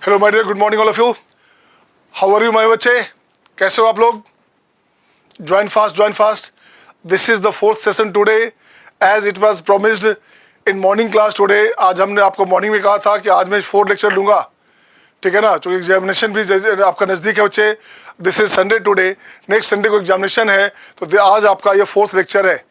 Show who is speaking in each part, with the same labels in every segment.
Speaker 1: Hello my dear, good morning all of you. How are you my बच्चे, कैसे हो आप लोग? Join fast, join fast. This is the fourth session today as it was promised in morning class today. आज हमने आपको morning में कहा था कि आज मैं 4 लेक्चर लूँगा, ठीक है ना, क्योंकि एग्जामिनेशन भी आपका नज़दीक है बच्चे। This is Sunday today, next Sunday को एग्जामिनेशन है, तो आज आपका ये 4th लेक्चर है।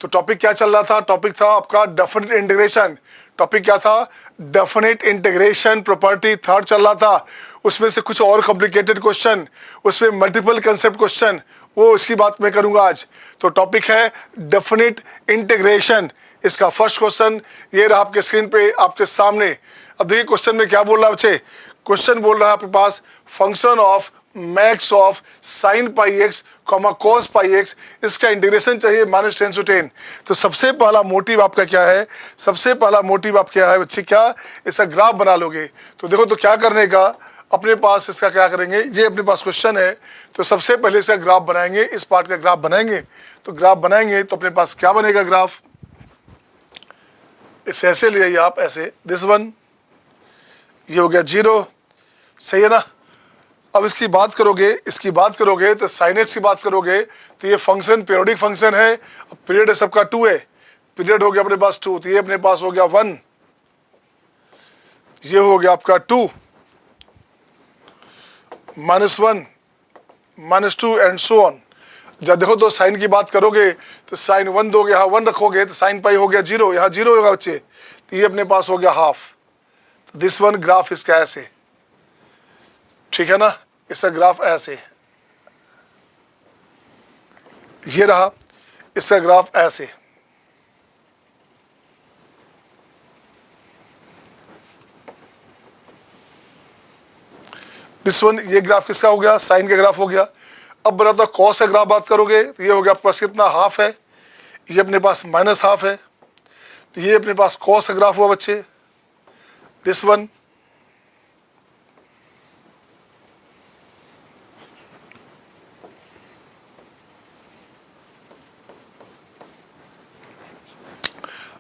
Speaker 1: तो टॉपिक क्या चल रहा था? टॉपिक था आपका डेफिनेट इंटीग्रेशन। टॉपिक क्या था? डेफिनेट इंटीग्रेशन प्रॉपर्टी थर्ड चल रहा था। उसमें से कुछ और कॉम्प्लिकेटेड क्वेश्चन, उसमें मल्टीपल कंसेप्ट क्वेश्चन, वो इसकी बात मैं करूंगा आज। तो टॉपिक है डेफिनेट इंटीग्रेशन। इसका फर्स्ट क्वेश्चन ये रहा आपके स्क्रीन पे आपके सामने। अब देखिए क्वेश्चन में क्या बोल रहा है बच्चे। क्वेश्चन बोल रहा है आपके पास function of max of sine pi x comma cos pi x, इसका इंटीग्रेशन चाहिए -10 to 10। तो सबसे पहला मोटिव आपका क्या है? सबसे पहला मोटिव आप क्या है बच्चे? क्या इसका ग्राफ बना लोगे? तो देखो, तो क्या करने का अपने पास, इसका क्या करेंगे, ये अपने पास क्वेश्चन है, तो सबसे पहले इसका ग्राफ बनाएंगे, इस पार्ट का ग्राफ बनाएंगे। तो ग्राफ बनाएंगे तो अपने पास क्या बनेगा ग्राफ? इसे ऐसे ले आइए आप, ऐसे दिस वन, ये हो गया 0, सही है ना। अब इसकी बात करोगे, इसकी बात करोगे तो साइन एक्स की बात करोगे तो ये फंक्शन पीरियोडिक फंक्शन है। अब पीरियड है सबका 2 है, पीरियड हो गया अपने पास 2, तो ये अपने पास हो गया 1, ये हो गया आपका 2, -1, -2 एंड सो ऑन। जब देखो तो साइन की बात करोगे तो साइन 1 दोगे, यहाँ 1 रखोगे तो साइन पाई हो गया 0, यहाँ 0 होगा बच्चे, तो ये अपने पास हो गया हाफ। दिस वन ग्राफ इसका ऐसे, ठीक है ना, इसका ग्राफ ऐसे, ये रहा इसका ग्राफ ऐसे। दिस वन, ये ग्राफ किसका हो गया? साइन का ग्राफ हो गया। अब बताता कॉस का ग्राफ बात करोगे तो ये हो गया आपके पास कितना? हाफ है, ये अपने पास -1/2 है, तो ये अपने पास कॉस का ग्राफ हुआ बच्चे। दिस वन,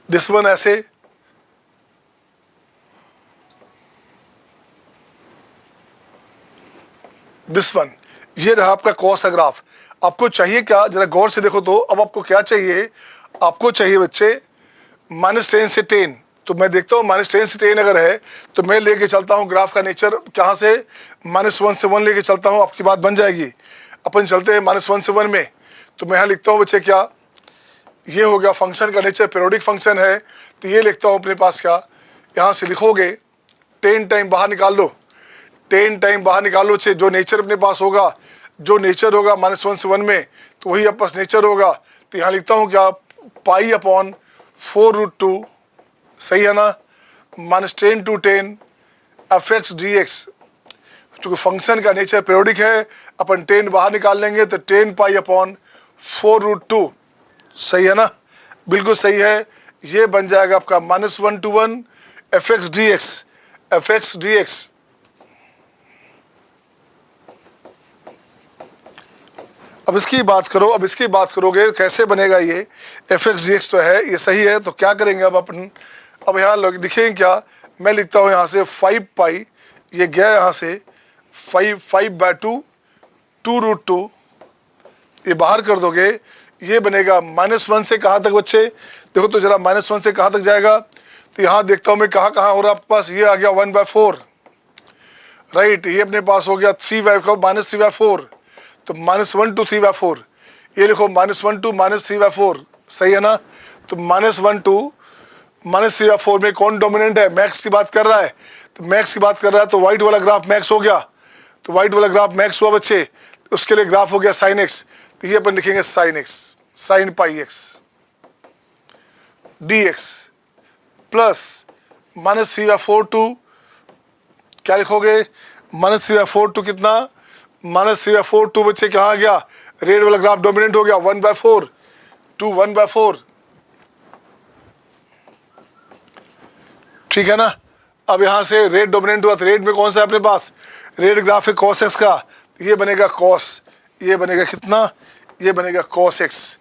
Speaker 1: दिस वन ऐसे, दिस वन, ये रहा आपका कॉस का ग्राफ। आपको चाहिए क्या? जरा गौर से देखो तो। अब आपको क्या चाहिए? आपको चाहिए बच्चे -10 से 10। तो मैं देखता हूँ -10 से 10 अगर है तो मैं लेके चलता हूँ ग्राफ का नेचर कहाँ से? -1 से 1 लेके चलता हूँ, आपकी बात बन जाएगी। अपन चलते हैं -1 से 1 में। तो मैं यहाँ लिखता हूँ बच्चे क्या, ये हो गया फंक्शन का नेचर पीरियोडिक फंक्शन है, तो ये लिखता हूँ अपने पास क्या, यहाँ से लिखोगे 10 टाइम बाहर निकाल दो, 10 टाइम बाहर निकालो से जो नेचर अपने पास होगा, जो नेचर होगा -1 से 1 में, तो वही अपने पास नेचर होगा। तो यहाँ लिखता हूँ क्या, π/4√2, सही है ना, -10 to 10 fx dx। चूँकि फंक्शन का नेचर पीरियोडिक है, अपन 10 बाहर निकाल लेंगे तो 10π/4√2, सही है ना, बिल्कुल सही है। ये बन जाएगा आपका -1 to 1 fx dx। अब इसकी बात करो, अब इसकी बात करोगे कैसे बनेगा ये fx dx? तो है ये सही है, तो क्या करेंगे अब अपन? अब यहाँ लोग दिखेंगे क्या, मैं लिखता हूँ यहाँ से 5π, ये गया यहाँ से 5/2 2√2, ये बाहर कर दोगे, ये बनेगा -1 से कहाँ तक बच्चे? देखो तो जरा -1 से कहाँ तक जाएगा? तो यहाँ देखता हूँ मैं कहाँ हो रहा है आपके पास, ये आ गया 1/4, राइट। ये अपने पास हो गया 3/4, तो -1 to 3/4, ये लिखो -1 to -3/4, सही है ना। तो -1 to -3/4 में कौन डोमिनेंट है? मैक्स की बात कर रहा है, तो मैक्स की बात कर रहा है, तो वाइट वाला ग्राफ मैक्स हो गया, तो वाइट वाला ग्राफ मैक्स हुआ बच्चे, उसके लिए ग्राफ हो गया साइन एक्स। तो ये अपन लिखेंगे sine x, sine pi x dx plus -3/4 to, क्या लिखोगे? -3/4 टू कितना? -3/4 टू बच्चे कहाँ गया? रेड वाला ग्राफ डोमिनेंट हो गया, 1/4 टू 1/4, ठीक है ना। अब यहाँ से रेड डोमिनेंट हुआ, तो रेड में कौन सा है अपने पास? रेड ग्राफ है cos x का, ये बनेगा cos, ये बनेगा कितना? ये बनेगा cos x,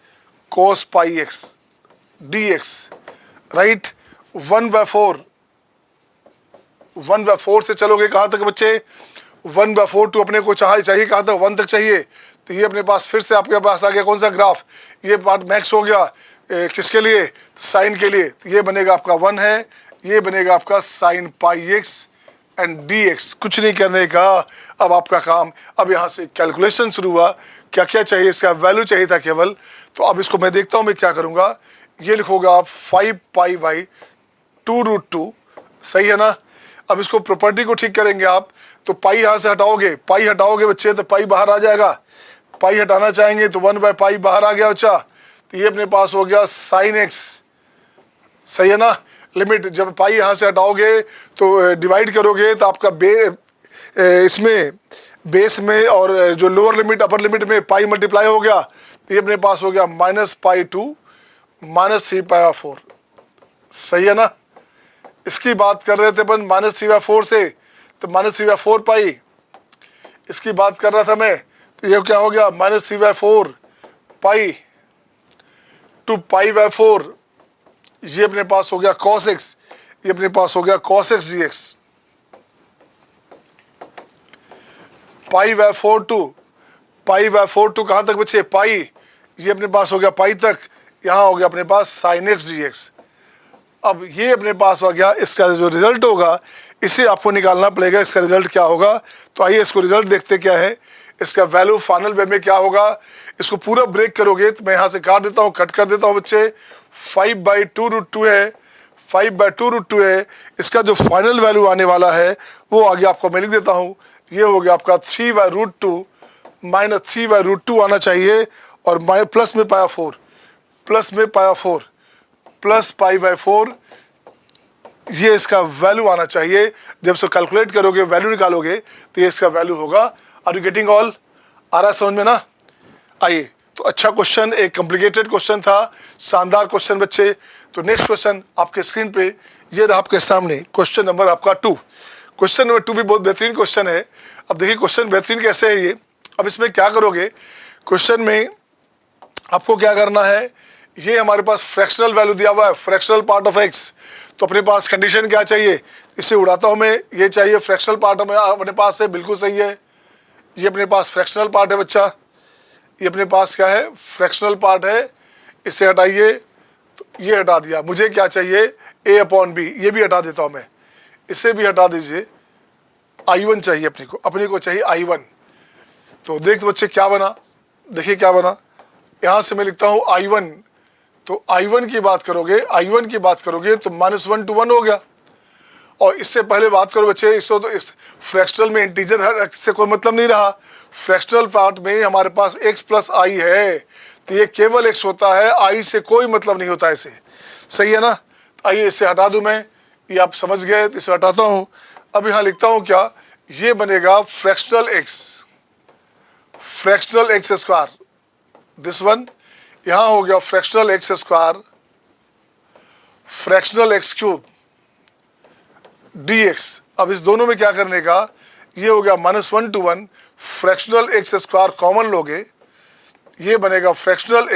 Speaker 1: cos पाई x dx, राइट। 1/4 1/4 से चलोगे कहाँ तक बच्चे, 1/4 टू अपने को चाहिए कहाँ तक, 1 तक चाहिए। तो ये अपने पास फिर से आपके पास आ गया कौन सा ग्राफ, ये पार्ट मैक्स हो गया किसके लिए, साइन के लिए। तो ये बनेगा आपका 1 है, ये बनेगा आपका sign pi x and D x. कुछ नहीं करने का अब आपका काम। अब यहाँ से कैलकुलेशन शुरू हुआ, क्या क्या चाहिए, इसका वैल्यू चाहिए था केवल। तो अब इसको मैं देखता हूँ मैं क्या करूँगा, ये लिखोगे आप 5 पाई बाई 2√2, सही है ना। अब इसको प्रॉपर्टी को ठीक करेंगे आप, तो पाई यहाँ से हटाओगे, पाई हटाओगे बच्चे तो पाई बाहर आ जाएगा, पाई हटाना चाहेंगे तो 1/पाई बाहर आ गया बच्चा। तो ये अपने पास हो गया साइन एक्स, सही है ना। लिमिट जब पाई यहाँ से हटाओगे तो डिवाइड करोगे तो आपका इसमें बेस में और जो लोअर लिमिट अपर लिमिट में पाई मल्टीप्लाई हो गया। तो ये अपने पास हो गया -π2 -3/4, सही है ना। इसकी बात कर रहे थे अपन -3/4 से, तो -3/4 पाई इसकी बात कर रहा था मैं। तो ये क्या हो गया -3/4 पाई टू π/4, ये अपने पास हो गया cos x, ये अपने पास हो गया cos x dx। π/4 टू कहाँ तक बच्चे, पाई, ये अपने पास हो गया पाई तक, यहाँ हो गया अपने पास sin x dx। अब ये अपने पास हो गया, इसका जो रिजल्ट होगा इसे आपको निकालना पड़ेगा, इसका रिजल्ट क्या होगा। तो आइए इसको रिजल्ट देखते क्या है, इसका वैल्यू फाइनल वे में क्या होगा। इसको पूरा ब्रेक करोगे तो मैं यहाँ से काट देता हूँ, कट कर देता हूँ बच्चे। 5/2√2 है, 5/2√2 है। इसका जो फाइनल वैल्यू आने वाला है वो आगे आपको मैं लिख देता हूँ, ये हो गया आपका 3/√2 -3/√2 आना चाहिए, और प्लस में π/4, प्लस में π/4 प्लस π/4, ये इसका वैल्यू आना चाहिए। जब इसको कैलकुलेट करोगे वैल्यू निकालोगे तो ये इसका वैल्यू होगा। आर यू गेटिंग ऑल, आ रहा समझ में ना। आइए, तो अच्छा क्वेश्चन, एक कॉम्प्लिकेटेड क्वेश्चन था, शानदार क्वेश्चन बच्चे। तो नेक्स्ट क्वेश्चन आपके स्क्रीन पे ये रहा आपके सामने, क्वेश्चन नंबर आपका 2। क्वेश्चन नंबर 2 भी बहुत बेहतरीन क्वेश्चन है। अब देखिए क्वेश्चन बेहतरीन कैसे है ये। अब इसमें क्या करोगे, क्वेश्चन में आपको क्या करना है, ये हमारे पास फ्रैक्शनल वैल्यू दिया हुआ है, फ्रैक्शनल पार्ट ऑफ एक्स। तो अपने पास कंडीशन क्या चाहिए, इसे उड़ाता हूँ मैं, ये चाहिए फ्रैक्शनल पार्ट हमें अपने पास है, बिल्कुल सही है। ये अपने पास फ्रैक्शनल पार्ट है बच्चा, ये अपने पास क्या है, फ्रैक्शनल पार्ट है। इसे हटाइए, तो ये हटा दिया। मुझे क्या चाहिए, a/b, ये भी हटा देता हूँ मैं, इसे भी हटा दीजिए। I1 चाहिए अपने को चाहिए I1। तो देख बच्चे क्या बना, देखिए क्या बना। यहाँ से मैं लिखता हूँ I1, तो I1 की बात करोगे, I1 की बात करोगे तो -1 to 1 हो गया। और इससे पहले बात करो बच्चे, इसको तो इस फ्रैक्शनल में इंटीजर है, इससे कोई मतलब नहीं रहा। फ्रैक्शनल पार्ट में हमारे पास x + i है, तो ये केवल x होता है, i से कोई मतलब नहीं होता इसे, सही है ना। आइए इसे हटा दूं मैं, ये आप समझ गए, तो इसे हटाता हूँ। अब यहाँ लिखता हूँ क्या, ये बनेगा fractional x square, this one. यहाँ हो गया fractional x square, fractional x³ dx। अब इस दोनों में क्या करने का, ये हो गया -1 to 1, fractional x square common लोगे, ये बनेगा फ्रैक्शनल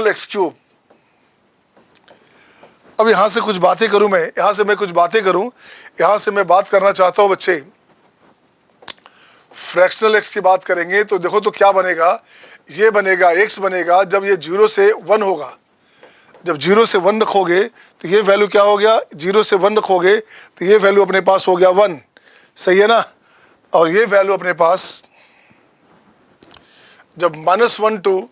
Speaker 1: x³ अब यहाँ से कुछ बातें करूं मैं, यहाँ से मैं कुछ बातें करूं, यहाँ से मैं बात करना चाहता हूं बच्चे। फ्रैक्शनल x की बात करेंगे तो देखो तो क्या बनेगा, ये बनेगा x बनेगा जब ये 0 से 1 होगा। जब 0 से 1 रखोगे तो ये वैल्यू क्या हो गया, 0 से 1 रखोगे तो ये वैल्यू अपने पास हो गया 1, सही है ना। और ये वैल्यू अपने पास जब -1 to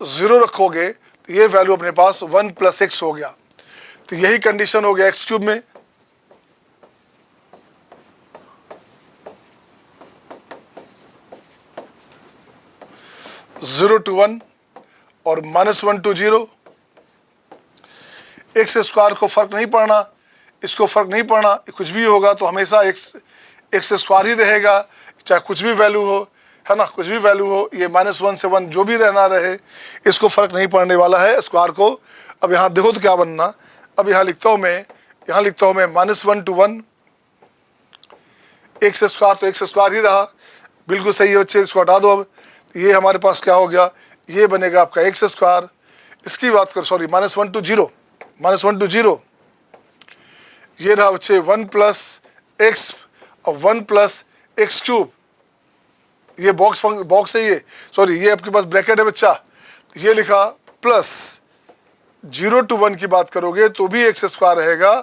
Speaker 1: 0 रखोगे तो ये वैल्यू अपने पास 1 + x हो गया। तो यही कंडीशन हो गया x³ में। (0 to 1) और -1 to 0। एक्स स्क्वायर को फर्क नहीं पड़ना, इसको फर्क नहीं पड़ना, कुछ भी होगा तो हमेशा एक्स स्क्वायर ही रहेगा, चाहे कुछ भी वैल्यू हो, है ना, कुछ भी वैल्यू हो। ये -1 से 1 जो भी रहना रहे, इसको फर्क नहीं पड़ने वाला है स्क्वायर को। अब यहाँ देखो तो क्या बनना, अब यहाँ लिखता हूँ मैं, -1 to 1, एक्स स्क्वायर तो एक्स स्क्वायर ही रहा, बिल्कुल सही है बच्चे, इसको हटा दो। अब ये हमारे पास क्या हो गया, ये बनेगा आपका एक्स स्क्वायर। इसकी बात कर, सॉरी, -1 to 0, ये रहा बच्चे 1 प्लस एक्स और 1 प्लस एक्स क्यूब, ये बॉक्स है, ये सॉरी ये आपके पास ब्रैकेट है बच्चा, ये लिखा प्लस 0 to 1 की बात करोगे तो भी एक्स स्क्वायर रहेगा,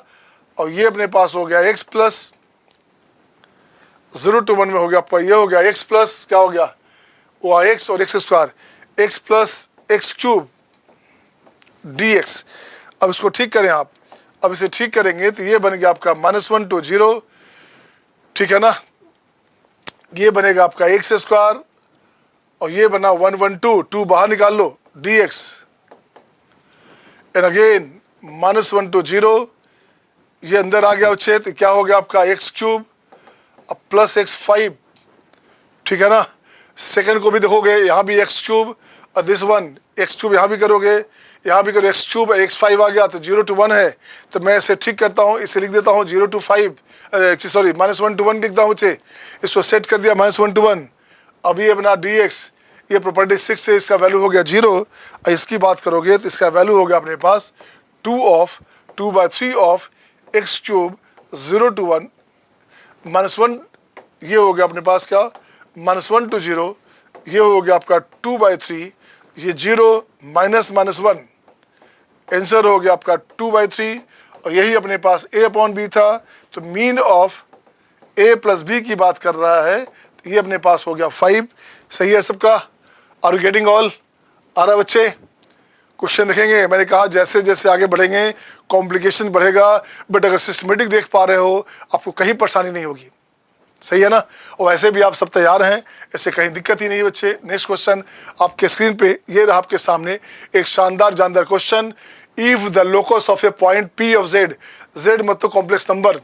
Speaker 1: और ये अपने पास हो गया एक्स प्लस 0 to 1 में हो गया आपका, ये हो गया एक्स प्लस क्या हो गया वो एक्स और x square, x plus x cube D x. अब इसको ठीक करें आप, अब इसे ठीक करेंगे तो ये बन गया आपका -1 to 0, ठीक है ना, ये बनेगा आपका एक्स स्क्वायर और ये बना 1 1 2 बाहर निकाल लो d x, and again -1 to 0, ये अंदर आ गया बच्चे तो क्या हो गया आपका एक्स क्यूब अब प्लस एक्स 5, ठीक है ना। सेकंड को भी देखोगे यहाँ भी एक्स क्यूब और दिस वन एक्स क्यूब, यहाँ भी करोगे यहाँ भी करो एक्स क्यूब, एक्स 5 आ गया तो 0 to 1 है, तो मैं इसे ठीक करता हूँ, इसे लिख देता हूँ 0 to 5 सॉरी -1 to 1 लिखता हूँ बच्चे, इसको सेट कर दिया -1 to 1। अब ये बना डी एक्स, ये प्रॉपर्टी 6 से इसका वैल्यू हो गया 0, और इसकी बात करोगे तो इसका वैल्यू हो गया अपने पास 2/3 ऑफ एक्स क्यूब 0 to 1 -1, ये हो गया अपने पास क्या -1 to 0, ये हो गया आपका 2/3, ये 0 -1, आंसर हो गया आपका 2/3, और यही अपने पास a/b था, तो mean of a plus b की बात कर रहा है, तो ये अपने पास हो गया 5। सही है सबका? Are you getting all? आ रहा बच्चे? क्वेश्चन देखेंगे, मैंने कहा जैसे जैसे आगे बढ़ेंगे कॉम्प्लिकेशन बढ़ेगा, बट अगर सिस्टमेटिक देख पा रहे हो आपको कहीं परेशानी नहीं होगी, सही है ना। और वैसे भी आप सब तैयार हैं, ऐसे कहीं दिक्कत ही नहीं है बच्चे। नेक्स्ट क्वेश्चन आपके स्क्रीन पे ये रहा आपके सामने, एक शानदार जानदार question. If the locus of A point P of Z, Z मतलब complex number,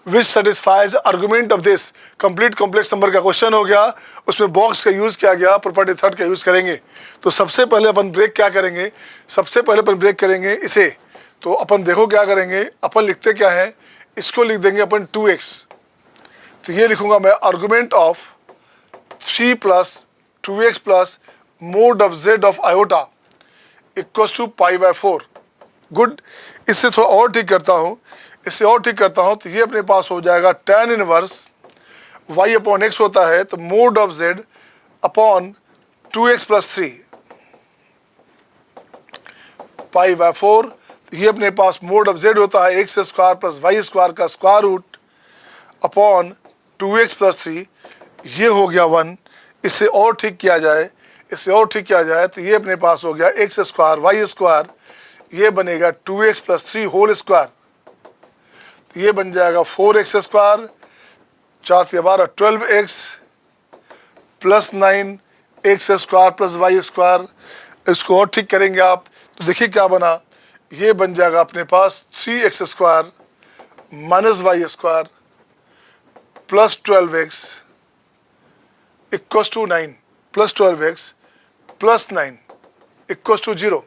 Speaker 1: which satisfies argument of this, complete complex number का क्वेश्चन हो गया, उसमें बॉक्स का यूज किया गया, प्रॉपर्टी थर्ड का यूज करेंगे। तो सबसे पहले अपन ब्रेक क्या करेंगे, सबसे पहले अपन ब्रेक करेंगे इसे, तो अपन देखो क्या करेंगे, अपन लिखते क्या है, इसको लिख देंगे अपन 2x, तो ये लिखूंगा मैं argument of 3 + 2x + mod of z of iota equals to π/4। Good, इससे थोड़ा और ठीक करता हूँ, इससे और ठीक करता हूँ, तो ये अपने पास हो जाएगा tan इनवर्स y/x होता है, तो mode of z upon 2x + 3 π/4, ये अपने पास मोड ऑफ z होता है x² + y² का स्क्वायर रूट अपॉन 2x + 3, ये हो गया 1। इससे और ठीक किया जाए, इससे और ठीक किया जाए तो ये अपने पास हो गया x² y², ये बनेगा 2x + 3 होल स्क्वायर, तो ये बन जाएगा 4x², 4 × 12 12x + 9x² + y²। इसको और ठीक करेंगे आप तो देखिए क्या बना, ये बन जाएगा अपने पास 3x² - y² + 12x = 9 + 12x + 9 = 0।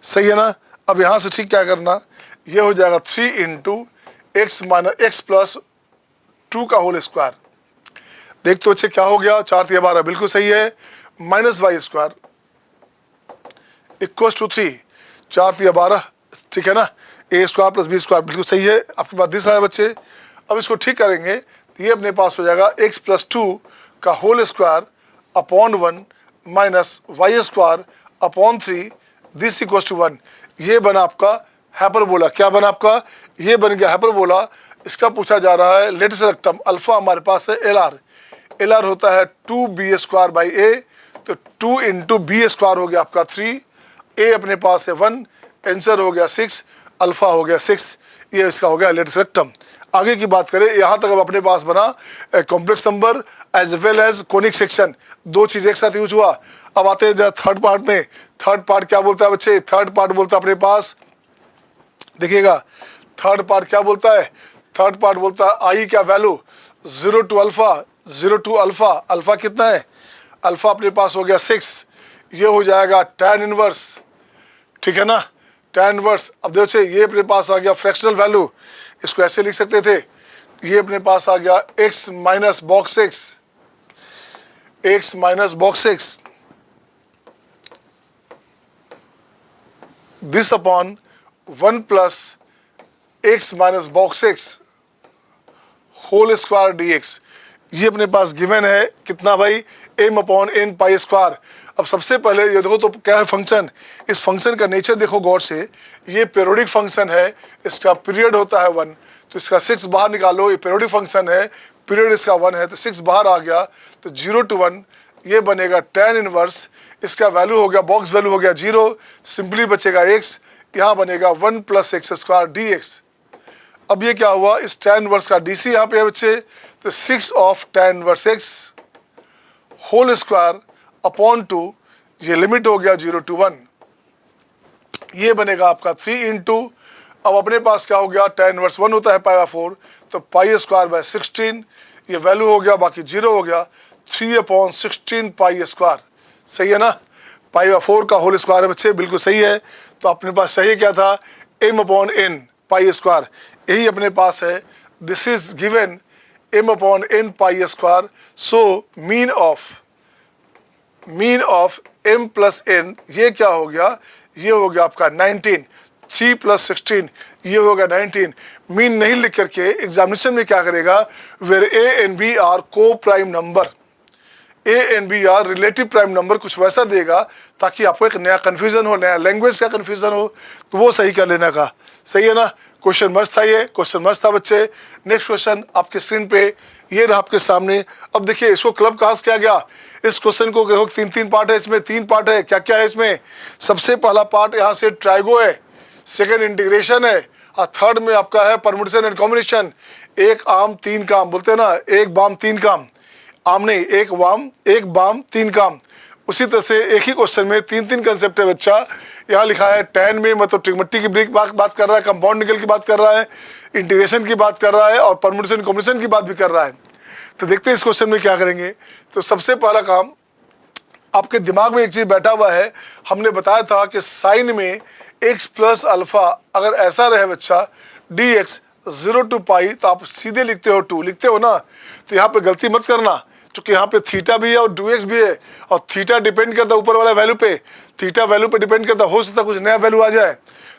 Speaker 1: सही है ना। अब यहाँ से ठीक क्या करना, ये हो जाएगा 3 × x - x + 2 का होल स्क्वायर। देख तो बच्चे क्या हो गया, 4 × 12 बिल्कुल सही है, -y² = 3, 4 × 12 ठीक है ना, a² + b² बिल्कुल सही है, आपके पास दिस है बच्चे। अब इसको ठीक करेंगे तो ये अपने पास हो जाएगा x + 2 का whole square upon 1 -y² upon 3 this = 1। ये बना आपका हाइपरबोला। क्या बना आपका, ये बन गया हाइपरबोला। इसका पूछा जा रहा है लेटेस्ट रकम अल्फा हमारे पास है LR, LR होता है 2b²/a, तो 2 × b² हो गया आपका 3, a अपने पास है 1, आंसर हो गया 6, अल्फा हो गया 6, ये इसका हो गया लेटेस्ट रकम। आगे की बात करें, यहाँ तक अब अपने पास बना complex number as well as conic section, दो चीज़ एक साथ यूज हुआ। अब आते हैं थर्ड पार्ट में। थर्ड पार्ट क्या बोलता है बच्चे, थर्ड पार्ट बोलता है अपने पास, देखिएगा थर्ड पार्ट क्या बोलता है, थर्ड पार्ट बोलता है आई क्या value 0 to alpha, 0 to alpha, alpha कितना है, अल्फा अपने पास हो गया 6, ये हो जाएगा tan इनवर्स, ठीक है ना, tan इनवर्स। अब देखो ये अपने पास आ गया फ्रैक्शनल वैल्यू, इसको ऐसे लिख सकते थे, ये अपने पास आ गया x - box 6, x - box 6 this upon 1 + x minus box x whole square d x. ये अपने पास गिवन है कितना भाई, m upon n pi square. अब सबसे पहले ये देखो तो क्या है फंक्शन, इस फंक्शन का नेचर देखो गौर से, ये पीरियोडिक फंक्शन है, इसका पीरियड होता है 1, तो इसका 6 बाहर निकालो, ये पीरियोडिक फंक्शन है, पीरियड इसका 1 है, तो 6 बाहर आ गया, तो 0 to 1 ये बनेगा tan इनवर्स, इसका वैल्यू हो गया, बॉक्स वैल्यू हो गया 0, सिंपली बचेगा x, यहाँ बनेगा 1 + x स्क्वायर डी एक्स। अब ये क्या हुआ, इस tan इनवर्स का डी सी यहाँ पे है बच्चे, तो 6 of tan inverse x whole square upon 2, ये लिमिट हो गया 0 to 1, ये बनेगा आपका 3 इंटू, अब अपने पास क्या हो गया, tan इनवर्स 1 होता है π/4, तो π² / 16, ये वैल्यू हो गया, बाकी 0 हो गया, 3/16 π², सही है ना, π/4 का होल स्क्वायर है बच्चे, बिल्कुल सही है। तो अपने पास सही क्या था, m/n π², यही अपने पास है, this is given m/n π², so mean of m + n, ये क्या हो गया, ये हो गया आपका 19, 3 + 16, ये हो गया 19। मीन नहीं लिख करके एग्जामिनेशन में क्या करेगा, where a and b are को prime number, a and b are relative prime number, कुछ वैसा देगा ताकि आपको एक नया कन्फ्यूजन हो, नया लैंग्वेज का कन्फ्यूजन हो, तो वो सही कर लेने का, सही है ना। क्वेश्चन मस्त था, ये क्वेश्चन मस्त था बच्चे। नेक्स्ट क्वेश्चन आपके स्क्रीन पे ये रहा आपके सामने। अब देखिए इसको क्लब कास्ट किया गया, इस क्वेश्चन को देखो 3 पार्ट है, इसमें 3 पार्ट है, क्या क्या है इसमें, सबसे पहला पार्ट यहाँ से ट्राइगो है, सेकेंड इंटीग्रेशन है, और थर्ड में आपका है परमुटेशन एंड कॉम्बिनेशन। एक आम 3 काम बोलते हैं ना, एक बाम 3 काम, आम नहीं, एक बाम 3 काम। उसी तरह से एक ही क्वेश्चन में 3 कंसेप्ट है बच्चा। यहाँ लिखा है tan में मतलब ट्रिग्नोमेट्री की ब्रेक बात कर रहा है, कंपाउंड निकल की बात कर रहा है, इंटीग्रेशन की बात कर रहा है, और परमुटेशन कॉम्बिनेशन की बात भी कर रहा है। तो देखते हैं इस क्वेश्चन में क्या करेंगे। तो सबसे पहला काम, आपके दिमाग में एक चीज बैठा हुआ है, हमने बताया था कि साइन में x + अल्फा अगर ऐसा रहे बच्चा dx 0 to π, तो आप सीधे लिखते हो 2, लिखते हो ना, तो यहाँ पे गलती मत करना, क्योंकि यहाँ पे थीटा भी है और 2x भी है, और थीटा डिपेंड करता है ऊपर वाला वैल्यू पे, थीटा वैल्यू पे डिपेंड करता, हो सकता कुछ नया वैल्यू आ जाए,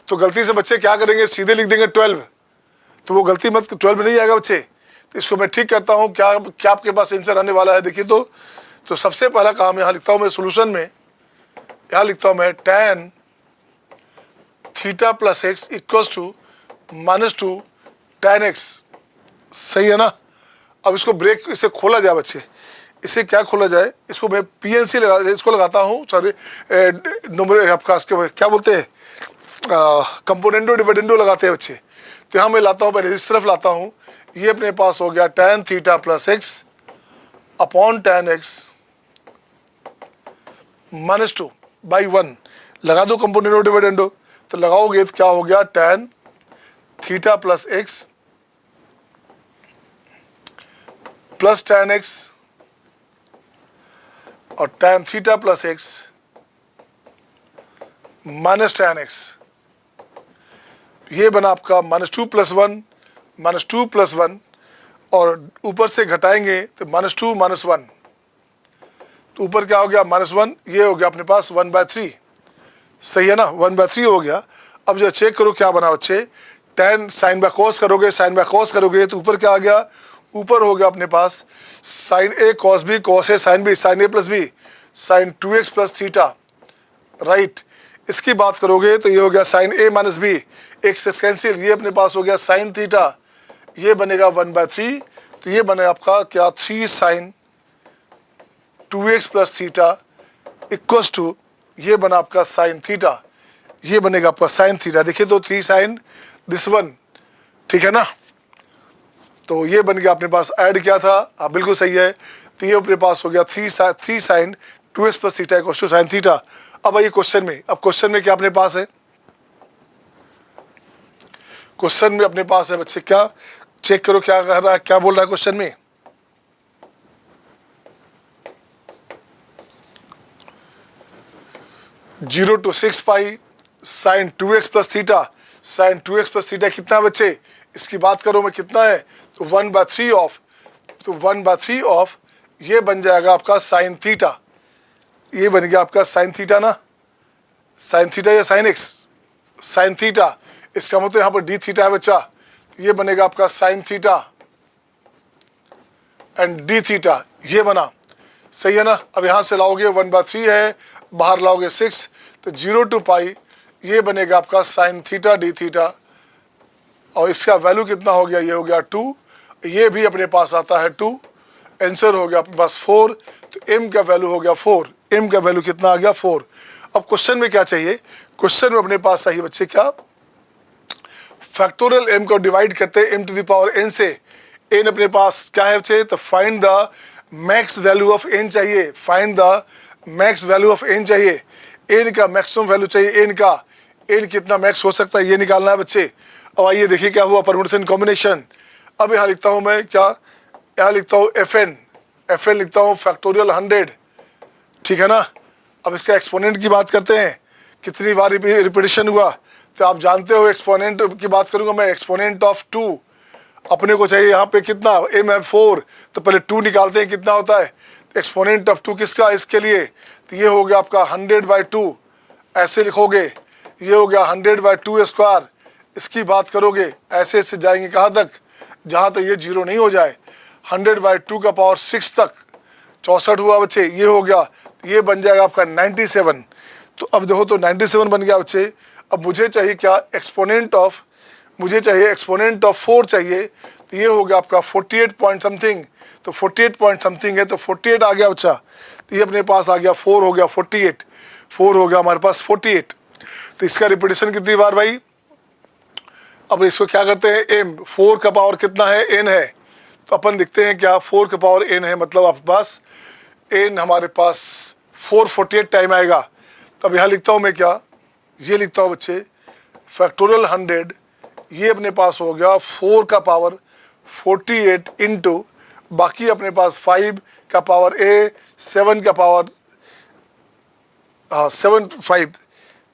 Speaker 1: तो गलती से बच्चे क्या करेंगे, सीधे लिख देंगे 12, तो वो गलती मत, 12 नहीं आएगा बच्चे। तो इसको मैं ठीक करता हूँ, क्या क्या आपके पास आंसर आने वाला है देखिए। तो सबसे पहला काम यहाँ लिखता हूँ मैं सोल्यूशन में, यहाँ लिखता हूँ मैं tan theta + x = -2 tan x, सही है ना। अब इसको ब्रेक, इसे खोला जाए बच्चे, इसे क्या खोला जाए, इसको मैं PNC इसको लगाता हूँ, सॉरी नंबर आपका क्या बोलते हैं, कंपोनेंडो डिविडेंडो लगाते हैं बच्चे। तो यहाँ मैं लाता हूँ, पहले इस तरफ लाता हूँ, ये अपने पास हो गया tan theta + x upon tan x -2/1, लगा दो कंपोनेंडो डिविडेंडो, तो लगाओगे तो क्या हो गया, tan theta + x plus tan x और tan theta + x minus tan x, ये बना आपका -2 + 1, और ऊपर से घटाएंगे तो -2 - 1, तो ऊपर क्या हो गया -1, ये हो गया अपने पास 1/3, सही है ना, 1/3 हो गया। अब जो चेक करो क्या बना बच्चे, tan sin बाय cos करोगे तो ऊपर क्या आ गया, ऊपर हो गया अपने पास sin a cos b cos a sin b sin a + b sin 2x + theta, right. इसकी बात करोगे तो ये हो गया sin a - b, x cancel, ये अपने पास हो गया sin थीटा, ये बनेगा 1/3, तो ये बने आपका क्या 3 sin 2x + थीटा = ये बना आपका sin थीटा, ये बनेगा आपका sin थीटा। देखिए तो 3 sin दिस 1, ठीक है ना, तो ये बन गया अपने पास, ऐड किया था, हाँ बिल्कुल सही है। तो ये अपने पास हो गया 3 sin 2x + theta = sin theta. अब आइए क्वेश्चन में, अब क्वेश्चन में क्या अपने पास है, क्वेश्चन में अपने पास है बच्चे, क्या चेक करो क्या कह रहा है, क्या बोल रहा है क्वेश्चन में, 0 to 6 π sin 2x + theta, sin 2x + theta कितना बच्चे, इसकी बात करो मैं कितना है, तो 1/3 ऑफ, तो 1/3 ऑफ ये बन जाएगा आपका sin थीटा, ये बन गया आपका sin थीटा ना, sin थीटा या sin x, sin थीटा, इसका मतलब यहाँ पर डी थीटा है बच्चा, तो ये बनेगा आपका sine theta and d theta, ये बना, सही है ना। अब यहाँ से लाओगे 1/3 है, बाहर लाओगे 6, तो 0 to पाई ये बनेगा आपका साइन थीटा डी थीटा, और इसका वैल्यू कितना हो गया, ये हो गया 2, ये भी अपने पास आता है 2, आंसर हो गया अपने पास 4, तो m का वैल्यू हो गया 4, m का वैल्यू कितना आ गया 4। अब क्वेश्चन में क्या चाहिए, क्वेश्चन में अपने पास चाहिए बच्चे क्या, फैक्टोरियल m को डिवाइड करते हैं m to the power n से, n अपने पास क्या है बच्चे, तो find the max value of n चाहिए, find the max value of n चाहिए, n का मैक्सिमम वैल्यू चाहिए, n का, n कितना मैक्स हो सकता है ये निकालना है बच्चे। अब आइए देखिए क्या हुआ, परम्यूटेशन कॉम्बिनेशन। अब यहाँ लिखता हूँ मैं क्या, यहाँ लिखता हूँ fn लिखता हूँ फैक्टोरियल 100, ठीक है ना। अब इसका एक्सपोनेंट की बात करते हैं, कितनी बार रिपीटेशन हुआ, तो आप जानते हो एक्सपोनेंट की बात करूंगा मैं, एक्सपोनेंट ऑफ 2 अपने को चाहिए यहाँ पे कितना, m है 4, तो पहले 2 निकालते हैं कितना होता है, एक्सपोनेंट ऑफ 2 किसका, इसके लिए, तो ये हो गया आपका 100/2, ऐसे लिखोगे, ये हो गया 100/2 स्क्वायर। इसकी बात करोगे ऐसे ऐसे जाएंगे कहाँ तक, जहाँ तक ये 0 नहीं हो जाए, 100/2 का पावर 6 तक, 64 हुआ बच्चे, ये हो गया, ये बन जाएगा आपका 97। तो अब देखो तो 97 बन गया बच्चे। अब मुझे चाहिए क्या, एक्सपोनेंट ऑफ, मुझे चाहिए एक्सपोनेंट ऑफ 4 चाहिए, तो ये हो गया आपका 48 पॉइंट समथिंग, तो 48 पॉइंट समथिंग है, तो 48 आ गया बच्चा, तो ये अपने पास आ गया 4 हो गया 48, 4 हो गया हमारे पास 48। तो इसका रिपीटेशन कितनी बार भाई, अब इसको क्या करते हैं, m 4 का पावर कितना है, n है, तो अपन देखते हैं क्या 4 का पावर n है, मतलब आपके पास n हमारे पास 448 टाइम आएगा। तो अब यहाँ लिखता हूँ मैं क्या, ये लिखता हूँ बच्चे फैक्टोरियल 100, ये अपने पास हो गया 4 का पावर 48 इंटू, बाकी अपने पास 5 का पावर a, 7 का पावर, हाँ 7,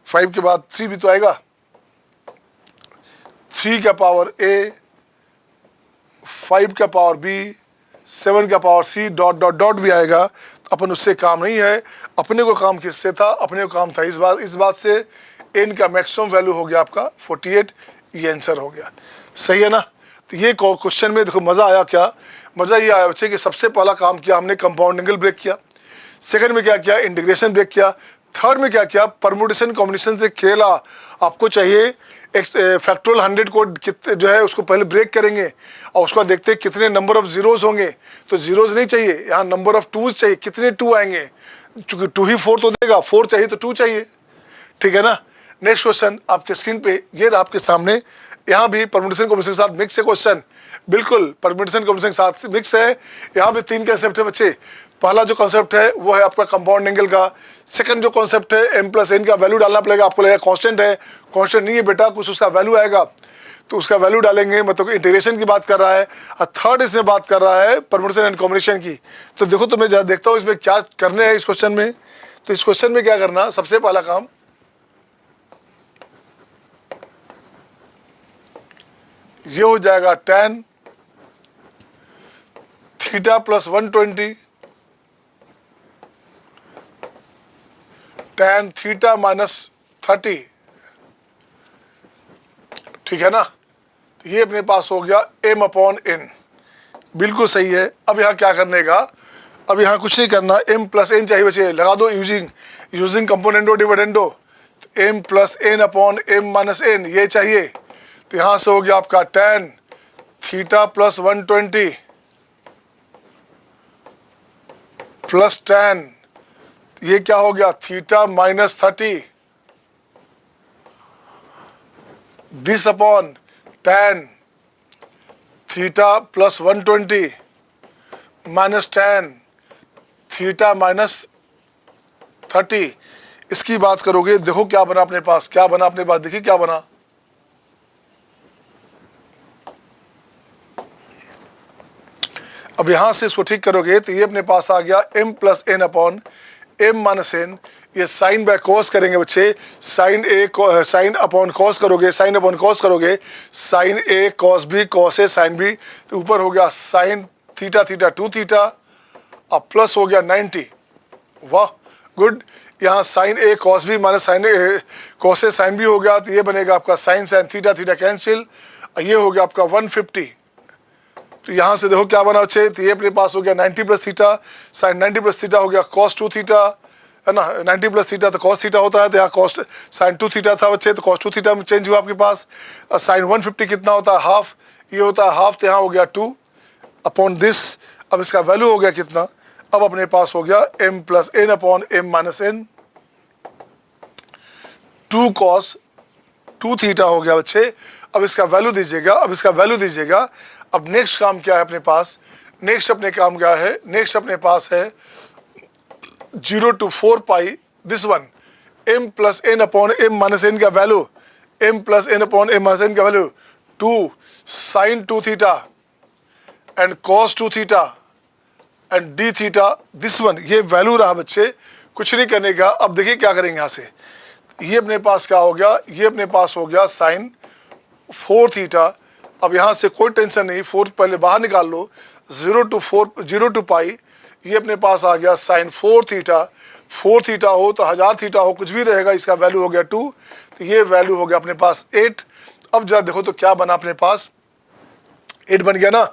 Speaker 1: 5 के बाद 3 भी तो आएगा, 3 का पावर a, 5 का पावर b, 7 का power c, dot dot dot भी आएगा। तो अपन उससे काम नहीं है, अपने को काम किससे था, अपने को काम था इस बात से, n का मैक्सिमम वैल्यू हो गया आपका 48, ये आंसर हो गया, सही है ना। तो ये क्वेश्चन में देखो मज़ा आया क्या, मज़ा ये आया बच्चे कि सबसे पहला काम किया हमने कंपाउंड एंगल ब्रेक किया, सेकंड में क्या किया, इंटीग्रेशन ब्रेक किया, थर्ड में क्या किया, परम्यूटेशन कॉम्बिनेशन से खेला। आपको चाहिए फैक्टोरियल 100 को कितने जो है उसको पहले ब्रेक करेंगे और उसको देखते हैं कितने नंबर ऑफ जीरोस होंगे, तो जीरोस नहीं चाहिए, यहाँ नंबर ऑफ टूज चाहिए, कितने 2 आएंगे, चूंकि 2 ही 4 तो देगा, 4 चाहिए तो 2 चाहिए, ठीक है ना। नेक्स्ट क्वेश्चन आपके स्क्रीन पे ये रहा आपके सामने, यहाँ भी परम्यूटेशन कॉम्बिनेशन के साथ मिक्स है क्वेश्चन, बिल्कुल परम्यूटेशन कॉम्बिनेशन के साथ मिक्स है। यहाँ पे 3 कंसेप्ट है बच्चे, पहला जो कॉन्सेप्ट है वो है आपका कंपाउंड एंगल का, सेकंड जो कॉन्सेप्ट है m प्लस n का वैल्यू डालना पड़ेगा, आपको लगेगा कांस्टेंट है, कांस्टेंट नहीं है बेटा, कुछ उसका वैल्यू आएगा, तो उसका वैल्यू डालेंगे, मतलब इंटीग्रेशन की बात कर रहा है। और थर्ड इसमें बात कर रहा है परम्यूटेशन एंड कॉम्बिनेशन की। तो देखो तो मैं देखता हूँ इसमें क्या करने हैं इस क्वेश्चन में। तो इस क्वेश्चन में क्या करना, सबसे पहला काम ये हो जाएगा tan theta plus 120 tan theta minus 30, ठीक है ना। तो ये अपने पास हो गया m/n, बिल्कुल सही है। अब यहाँ क्या करने का, अब यहाँ कुछ नहीं करना, m प्लस n चाहिए बच्चे, लगा दो यूजिंग कंपोनेंडो डिविडेंडो, तो m plus n/m minus n ये चाहिए। तो यहाँ से हो गया आपका tan theta plus 120 plus tan, ये क्या हो गया theta minus 30, this upon tan theta plus 120 minus tan theta minus 30। इसकी बात करोगे, देखो क्या बना अपने पास, क्या बना अपने पास, देखिए क्या बना, अब यहाँ से इसको ठीक करोगे तो ये अपने पास आ गया m plus n upon m minus n, ये साइन बाय कॉस करेंगे बच्चे, साइन अपॉन कॉस करोगे, साइन अपॉन कॉस करोगे, sine a cos b cos a sine b, तो ऊपर हो गया साइन थीटा थीटा 2 थीटा, अब प्लस हो गया 90, वाह गुड। यहाँ sine a cos b minus sine a cos a sine b हो गया, तो ये बनेगा आपका sine sine theta theta cancel, ये हो गया आपका 150। तो यहाँ से देखो क्या बना बच्चे, तो ये अपने पास हो गया 90 plus theta, sine 90 plus theta हो गया कॉस 2 थीटा, है ना। 90 प्लस थीटा तो कॉस थीटा होता है, तो यहाँ कॉस साइन 2 थीटा था बच्चे, तो कॉस 2 थीटा में चेंज हुआ आपके पास। साइन 150 कितना होता है, हाफ, ये होता है हाफ, तो यहाँ हो गया 2 अपॉन दिस। अब इसका वैल्यू हो गया कितना, अब अपने पास हो गया m plus n upon m minus n, 2 cos 2 theta हो गया बच्चे। अब इसका वैल्यू दीजिएगा, अब इसका वैल्यू दीजिएगा। अब नेक्स्ट काम क्या है अपने पास, नेक्स्ट अपने काम क्या है, नेक्स्ट अपने पास है 0 to 4 pi this one, m plus n upon m minus n का value, m plus n upon m minus n का value 2 sine 2 theta and cos 2 theta and d theta this one, ये value रहा बच्चे, कुछ नहीं करने का। अब देखिए क्या करेंगे यहाँ से, ये अपने पास क्या हो गया, ये अपने पास हो गया साइन 4 थीटा। अब यहाँ से कोई टेंशन नहीं, 4 पहले बाहर निकाल लो, 0 to 4 0 to पाई, ये अपने पास आ गया साइन 4 थीटा। 4 थीटा हो तो 1000 थीटा हो, कुछ भी रहेगा, इसका वैल्यू हो गया 2, तो ये वैल्यू हो गया अपने पास 8। अब जरा देखो तो क्या बना अपने पास, 8 बन गया ना,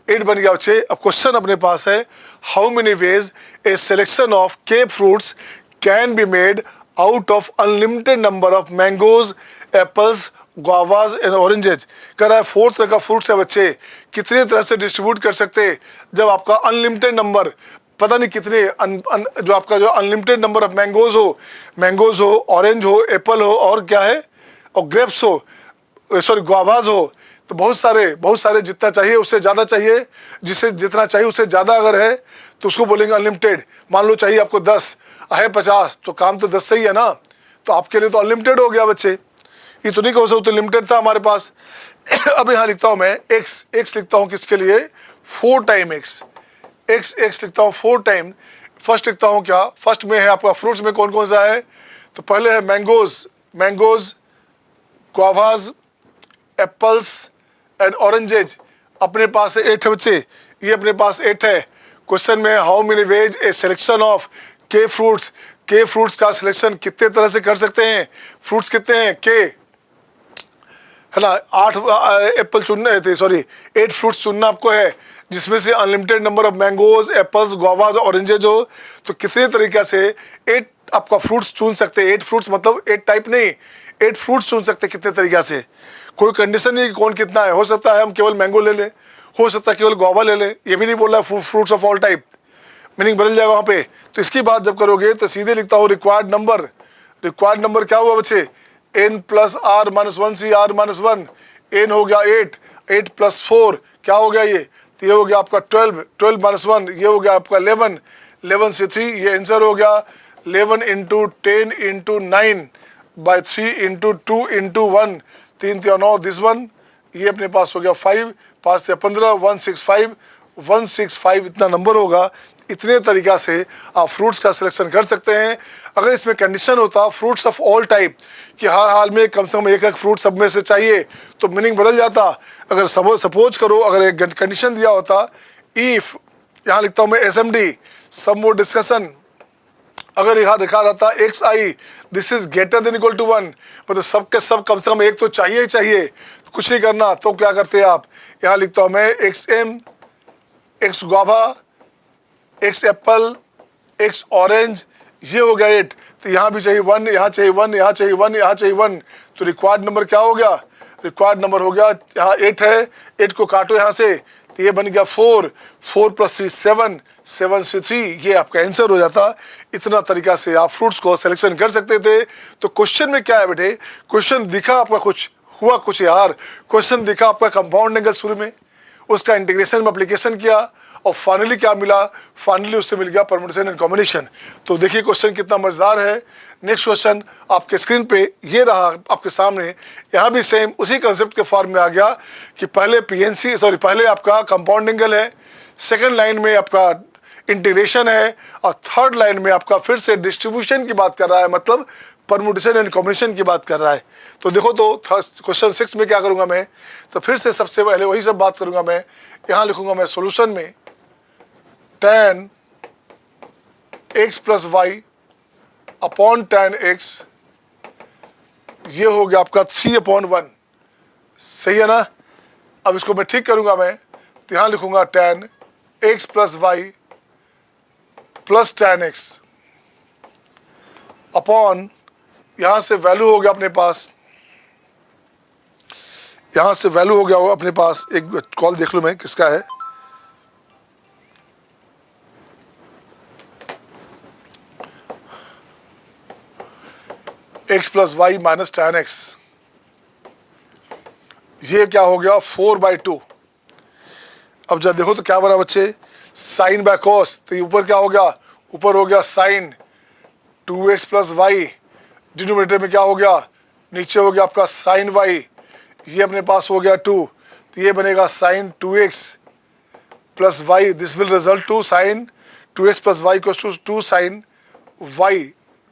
Speaker 1: 8 बन गया बच्चे। अब क्वेश्चन अपने पास है, how many ways a selection of k fruits can be made out of unlimited number of mangoes, apples, guavas and oranges. कह रहा है 4 तरह का फ्रूट्स है बच्चे, कितने तरह से डिस्ट्रीब्यूट कर सकते हैं जब आपका अनलिमिटेड नंबर, पता नहीं कितने जो आपका जो अनलिमिटेड नंबर ऑफ मैंगोज हो, ऑरेंज हो, एप्पल हो, और क्या है, और ग्रेप्स हो, सॉरी गुआवाज हो, तो बहुत सारे जितना चाहिए उससे ज़्यादा चाहिए, जिससे जितना चाहिए उससे ज़्यादा अगर है तो उसको बोलेंगे अनलिमिटेड। मान लो चाहिए आपको 10 है 50, तो काम तो 10 से ही है ना, तो आपके लिए तो अनलिमिटेड हो गया बच्चे, ये तो नहीं कहो सकते, तो लिमिटेड था हमारे पास। अब यहाँ लिखता हूँ मैं x लिखता हूँ किसके लिए, 4 टाइम x लिखता हूँ 4 टाइम। फर्स्ट लिखता हूँ क्या, फर्स्ट में है आपका फ्रूट्स में कौन कौन सा है, तो पहले है mangoes, guavas, apples and oranges, अपने पास है 8 है बच्चे, ये अपने पास 8 है। क्वेश्चन में how many ways a selection of k fruits का सिलेक्शन कितने तरह से कर सकते हैं, फ्रूट्स कितने हैं के, है ना, 8 एप्पल चुनना थे, सॉरी 8 फ्रूट्स चुनना आपको है, जिसमें से unlimited number of mangoes, apples, guavas, oranges हो, तो कितने तरीक़े से 8 आपका फ्रूट्स चुन सकते हैं। 8 फ्रूट्स मतलब 8 टाइप नहीं, 8 फ्रूट्स चुन सकते कितने तरीक़े से, कोई कंडीशन नहीं कि कौन कितना है, हो सकता है हम केवल मैंगो ले लें, हो सकता है केवल गुआवा ले लें, ये भी नहीं बोल रहा fruits of all type, meaning बदल जाएगा वहाँ पे। तो इसकी बात जब करोगे तो सीधे लिखता हूँ रिक्वायर्ड नंबर क्या हुआ बच्चे, n plus r minus 1 c r minus 1, n हो गया 8 प्लस 4 क्या हो गया, ये हो गया आपका 12 माइनस 1, ये हो गया आपका 11 से 3, ये आंसर हो गया 11 into 10 into 9 by 3 into 2 into 1, 3 3 9 this one, ये अपने पास हो गया 5 5 से 15 165 इतना नंबर होगा। इतने तरीक़ा से आप फ्रूट्स का सिलेक्शन कर सकते हैं। अगर इसमें कंडीशन होता फ्रूट्स ऑफ ऑल टाइप कि हर हाल में कम से कम एक फ्रूट सब में से चाहिए, तो मीनिंग बदल जाता। अगर सपोज करो अगर एक कंडीशन दिया होता, इफ़, यहाँ लिखता हूँ मैं SMD, सम मोर डिस्कशन, अगर यहाँ लिखा रहता XI this is greater than equal to 1, मतलब सब के सब कम से कम एक तो चाहिए ही चाहिए, कुछ नहीं करना, तो क्या करते हैं आप, यहाँ लिखता हूँ मैं XM, X guava, X Apple, X orange, ये हो गया 8, तो यहाँ भी चाहिए 1, यहाँ चाहिए 1, यहाँ चाहिए 1, यहाँ चाहिए 1, तो रिक्वायर्ड नंबर क्या हो गया, रिक्वायर्ड नंबर हो गया, यहाँ 8 है, 8 को काटो यहाँ से, तो ये बन गया 4 प्लस 3 7 से 3, ये आपका आंसर हो जाता। इतना तरीका से आप फ्रूट्स को सिलेक्शन कर सकते थे। तो क्वेश्चन में क्या है बेटे, क्वेश्चन दिखा आपका कुछ, हुआ कुछ यार, क्वेश्चन दिखा आपका कंपाउंड एंगल शुरू में, उसका इंटीग्रेशन में एप्लीकेशन किया और फाइनली क्या मिला, फाइनली उससे मिल गया परम्यूटेशन एंड कॉम्बिनेशन। तो देखिए क्वेश्चन कितना मजेदार है। नेक्स्ट क्वेश्चन आपके स्क्रीन पे ये रहा आपके सामने, यहाँ भी सेम उसी कंसेप्ट के फॉर्म में आ गया कि पहले आपका कंपाउंड एंगल है, सेकंड लाइन में आपका इंटीग्रेशन है और थर्ड लाइन में आपका फिर से डिस्ट्रीब्यूशन की बात कर रहा है, मतलब परम्यूटेशन एंड कॉम्बिनेशन की बात कर रहा है। तो देखो तो क्वेश्चन 6 में क्या करूंगा मैं, तो फिर से सबसे पहले वही सब बात करूंगा मैं, यहाँ लिखूंगा मैं सॉल्यूशन में tan x plus y upon tan x, ये हो गया आपका 3/1, सही है ना। अब इसको मैं ठीक करूंगा, मैं तो यहां लिखूंगा tan x plus y plus tan x upon, यहां से वैल्यू हो गया अपने पास, यहां से वैल्यू हो गया वो अपने पास, एक कॉल देख लो मैं किसका है, x plus y minus tan x, ये क्या हो गया 4/2। अब जब देखो तो क्या बना बच्चे, साइन बाय कॉस, तो ये ऊपर क्या हो गया, ऊपर हो गया sign 2x plus Y, denominator में क्या हो गया, नीचे हो गया आपका साइन y, ये अपने पास हो गया 2, तो ये बनेगा sine 2x plus y, this will result to sine 2x plus y equals to 2 sine y,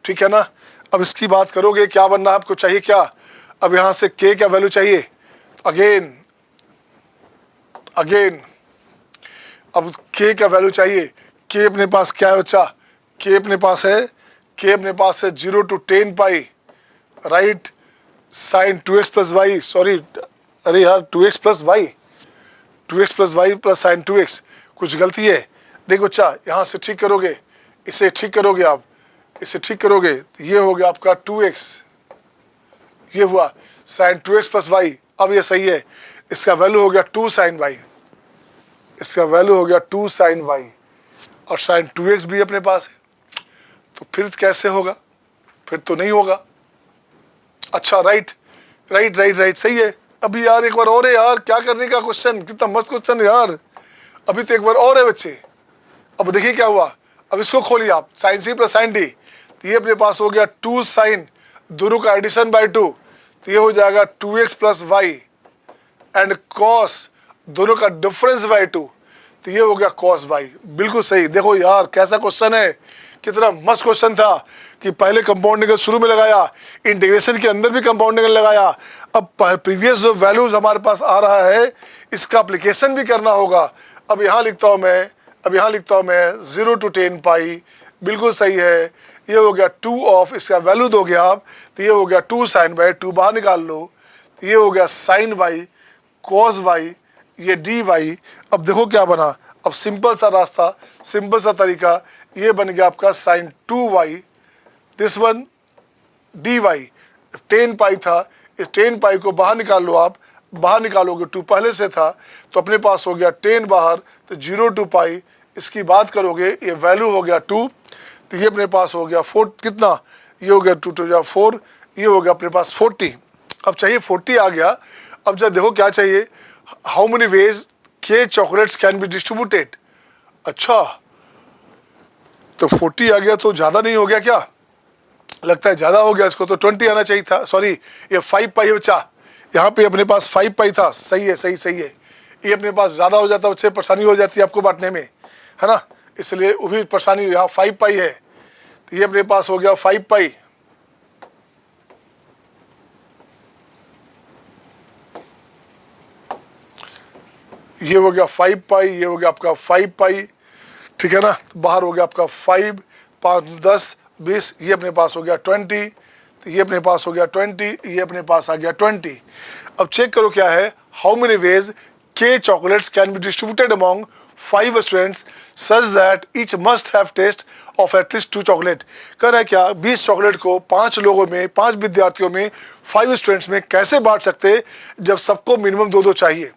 Speaker 1: ठीक है ना। अब इसकी बात करोगे, क्या बनना आपको चाहिए क्या, अब यहां से k का वैल्यू चाहिए, अगेन अब k का वैल्यू चाहिए, k अपने पास क्या है बच्चा, k अपने पास है 0 to 10 पाई, right, sine 2x plus y, sorry अरे यार 2x plus y plus sign 2x, कुछ गलती है, देख बच्चा यहाँ से ठीक करोगे, इसे ठीक करोगे आप, इसे ठीक करोगे तो ये हो गया आपका 2x, ये हुआ साइन 2x प्लस वाई, अब ये सही है, इसका वैल्यू हो गया 2 साइन वाई, इसका वैल्यू हो गया 2 साइन वाई, और साइन 2x भी अपने पास है, तो फिर कैसे होगा, फिर तो नहीं होगा। अच्छा राइट, सही है। अभी यार एक बार और है यार, क्या करने का क्वेश्चन, कितना मस्त क्वेश्चन है यार, अभी तो एक बार और है बच्चे। अब देखिए क्या हुआ, अब इसको खोलिए आप, sine c plus sine d, तो ये अपने पास हो गया 2 साइन, दोनों का एडिशन बाय 2, तो ये हो जाएगा 2x plus Y, and cos दोनों का डिफरेंस बाय 2, तो ये हो गया कॉस वाई, बिल्कुल सही। देखो यार कैसा क्वेश्चन है, कितना मस्त क्वेश्चन था कि पहले कंपाउंडिंग शुरू में लगाया, इंटीग्रेशन के अंदर भी कंपाउंडिंग लगाया, अब प्रीवियस जो वैल्यूज हमारे पास आ रहा है इसका एप्लीकेशन भी करना होगा। अब यहाँ लिखता हूँ मैं 0 to 10 पाई, बिल्कुल सही है, ये हो गया 2 ऑफ, इसका वैल्यू दोगे आप तो ये हो गया 2 साइन वाई, 2 बाहर निकाल लो, तो ये हो गया साइन वाई कॉस वाई, ये डी वाई। अब देखो क्या बना, अब सिंपल सा रास्ता, सिंपल सा तरीका, ये बन गया आपका sine 2y, this one d y, 10 pi था, इस 10 पाई को बाहर निकाल लो आप, बाहर निकालोगे 2 पहले से था तो अपने पास हो गया 10 बाहर, तो 0 to पाई, इसकी बात करोगे ये वैल्यू हो गया 2, तो ये अपने पास हो गया 4, कितना, ये हो गया 2 to 4, ये हो गया अपने पास 40। अब चाहिए 40 आ गया, अब जब देखो क्या चाहिए, हाउ मेनी वेज के चॉकलेट्स कैन बी डिस्ट्रीब्यूटेड। अच्छा तो 40 आ गया तो ज़्यादा नहीं हो गया क्या, लगता है ज़्यादा हो गया, इसको तो 20 आना चाहिए था, सॉरी ये 5 पाई है बच्चा, यहाँ पे अपने पास 5 पाई था, सही है, ये अपने पास ज़्यादा हो जाता बच्चे, परेशानी हो जाती है आपको बांटने में, है ना, इसलिए वो भी परेशानी, यहाँ 5 पाई है तो ये अपने पास हो गया 5 पाई, ये हो गया 5 पाई, ये हो गया आपका 5 पाई, ठीक है ना, तो बाहर हो गया आपका 5, 5, 10, 20, ये अपने पास हो गया 20, तो ये अपने पास हो गया 20, ये अपने पास आ गया 20। अब चेक करो क्या है, हाउ मेनी वेज के chocolates can be distributed among 5 students such that each must have test of at least 2 chocolate. कह रहा है क्या 20 चॉकलेट को 5 लोगों में, 5 विद्यार्थियों में, 5 स्टूडेंट्स में कैसे बांट सकते जब सबको मिनिमम 2-2 चाहिए,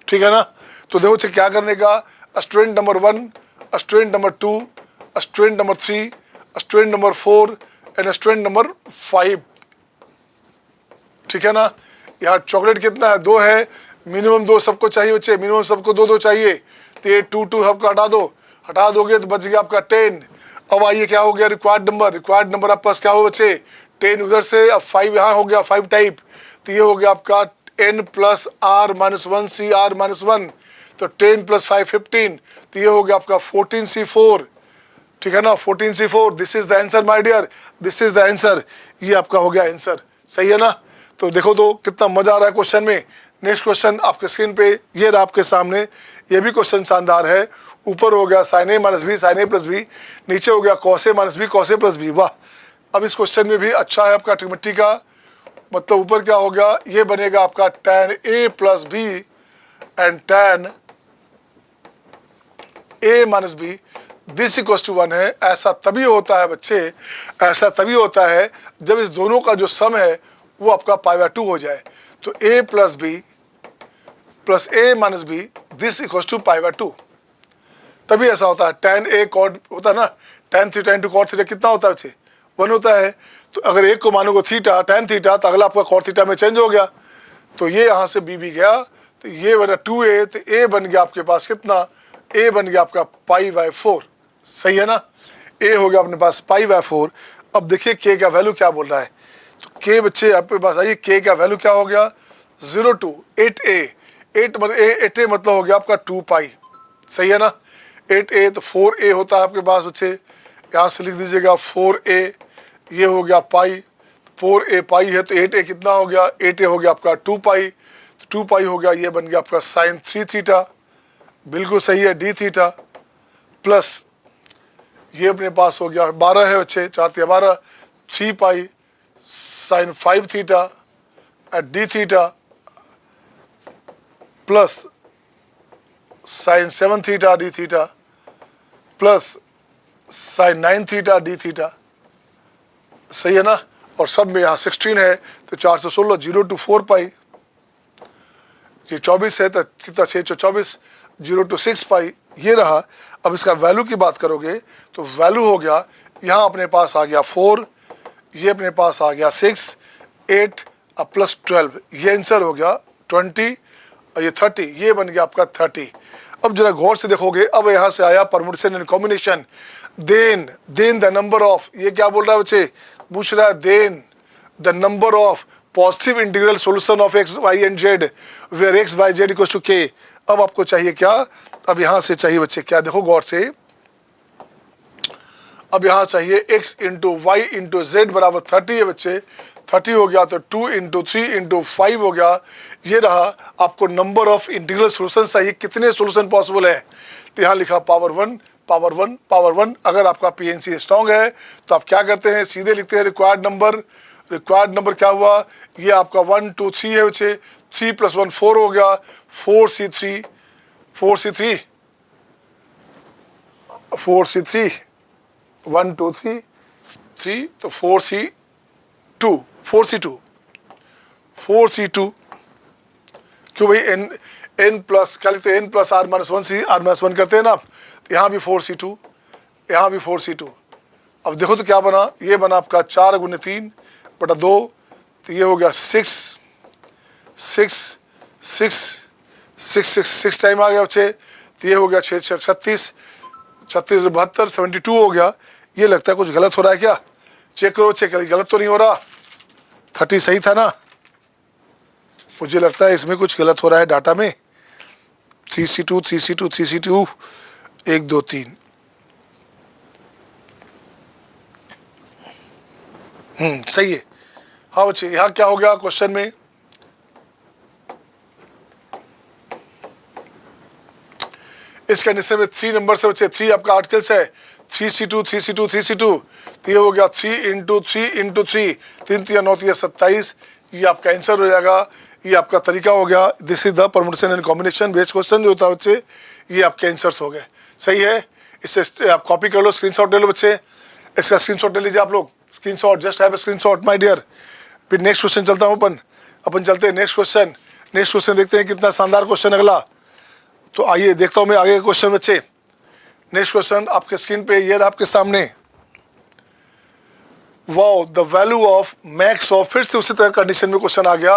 Speaker 1: ठीक है ना। तो देखो क्या करने का, student number 1, student number 2, student number 3, student number 4 and student number 5, ठीक है ना। यहाँ चॉकलेट कितना है, 2 है, मिनिमम 2 सबको चाहिए बच्चे, मिनिमम सबको 2-2 चाहिए, तो ये 2 सबको हटा दोगे तो बच गया आपका 10। अब आइए क्या हो गया रिक्वायर्ड नंबर आपके पास क्या हो बच्चे, 10 उधर से, अब 5 यहाँ हो गया 5 टाइप, तो ये हो गया आपका n प्लस r-1 cr-1, तो 10 + 5 15, तो ये हो गया आपका 14c4, ठीक है ना, 14c4, this is the answer my dear, this is the answer, ये आपका हो गया आंसर, सही है ना। तो देखो तो कितना मजा आ रहा है क्वेश्चन में। नेक्स्ट क्वेश्चन आपके स्क्रीन पे ये रहा आपके सामने, ये भी क्वेश्चन शानदार है। ऊपर हो गया sin a - b sin a + b, नीचे हो गया cos a - b cos a + b, वाह अब इस क्वेश्चन में भी अच्छा है आपका ट्रिग्नोमेट्री का, मतलब ऊपर क्या हो गया, ये बनेगा आपका tan a plus b and tan a minus b this equal to 1 है। ऐसा तभी होता है बच्चे, ऐसा तभी होता है जब इस दोनों का जो सम है वो आपका π/2 हो जाए। तो a plus b plus a minus b this equal to π/2, तभी ऐसा होता है। tan a cot होता है ना, tan theta into cot theta कितना होता है बच्चे, 1 होता है। तो अगर एक को मानोगे थीटा tan थीटा, तो अगला आपका cot थीटा में चेंज हो गया, तो ये यहाँ से b भी गया, तो ये बना 2a, तो a बन गया आपके पास कितना, a बन गया आपका π/4, सही है ना। a हो गया अपने पास π/4। अब देखिए k का वैल्यू क्या बोल रहा है, तो k बच्चे आपके पास आइए, k का वैल्यू क्या हो गया 0 to 8a, 8a मतलब हो गया आपका 2π, सही है ना। 8a तो 4a होता है आपके पास बच्चे, यहाँ से लिख दीजिएगा 4a, ये हो गया पाई, 4a पाई है, तो 8a कितना हो गया, 8a हो गया आपका 2π, तो 2π हो गया, ये बन गया आपका sin 3 थीटा, बिल्कुल सही है, d थीटा, प्लस ये अपने पास हो गया 12 है बच्चे, 4 या 12, 3π sin 5 theta at d theta plus sin 7 theta d theta plus sin 9 theta d theta, सही है ना। और सब में यहाँ 16 है, तो 4 से 16, 0 to 4π, ये 24 है, तो कितना 6 से 24, 0 to 6π, ये रहा। अब इसका वैल्यू की बात करोगे तो वैल्यू हो गया, यहाँ अपने पास आ गया 4, ये अपने पास आ गया 6, 8 अब प्लस 12, ये आंसर हो गया 20, और ये 30, ये बन गया आपका 30। अब जरा गौर से देखोगे, अब यहाँ से आया permutation and combination, then the number of, ये क्या बोल रहा है बच्चे, पूछ रहा है then the number of positive integral solution of x y and z where x y z equals to k। अब आपको चाहिए क्या, अब यहाँ से चाहिए बच्चे क्या, देखो गौर से, अब यहाँ चाहिए x into y into z बराबर 30 है बच्चे, 30 हो गया, तो 2 इंटू 3 इंटू 5 हो गया, ये रहा। आपको नंबर ऑफ इंटीग्रल सॉल्यूशन चाहिए, कितने सॉल्यूशन पॉसिबल है, तो यहाँ लिखा पावर 1 पावर 1 पावर 1। अगर आपका पीएनसी स्ट्रॉन्ग है तो आप क्या करते हैं, सीधे लिखते हैं रिक्वायर्ड नंबर, रिक्वायर्ड नंबर क्या हुआ, ये आपका 1 2 3 है बच्चे, 3 + 1 4 हो गया, 4c3 1 2 3 3, तो 4c2 क्यों भाई, n प्लस क्या लिखते हैं, n plus r minus 1c, r minus 1 करते हैं ना, यहाँ भी 4c2, यहाँ भी 4c2। अब देखो तो क्या बना, ये बना आपका 4 × 3 बटा 2, तो ये हो गया 6 टाइम आ गया बच्चे, तो ये हो गया 6 6 36 36 72 72 हो गया। ये लगता है कुछ गलत हो रहा है क्या, चेक करो, चेक करो, गलत तो नहीं हो रहा, 30 सही था ना, मुझे लगता है इसमें कुछ गलत हो रहा है डाटा में। 3c2 1 2 3, सही है। हाँ बच्चे, यहाँ क्या हो गया क्वेश्चन में, इस कंडीशन में 3 नंबर से बच्चे, 3 आपका आर्टिकल्स है, 3c2 तो ये हो गया 3 इंटू 3 इंटू 3, 3 3 9 3 27, ये आपका आंसर हो जाएगा, ये आपका तरीका हो गया। This is the permutation and combination based question जो होता है बच्चे, ये आपके आंसर्स हो गए, सही है। इससे आप कॉपी कर लो, स्क्रीनशॉट ले लो बच्चे, इसका स्क्रीनशॉट ले लीजिए आप लोग, screenshot, just have a screenshot my dear. फिर नेक्स्ट क्वेश्चन चलता हूँ, अपन चलते हैं नेक्स्ट क्वेश्चन देखते हैं कितना शानदार क्वेश्चन अगला। तो आइए देखता हूँ मैं आगे क्वेश्चन बच्चे। नेक्स्ट क्वेश्चन आपके स्क्रीन पे ये रहा आपके सामने, wow the value of max of, फिर से उसी तरह कंडीशन में क्वेश्चन आ गया।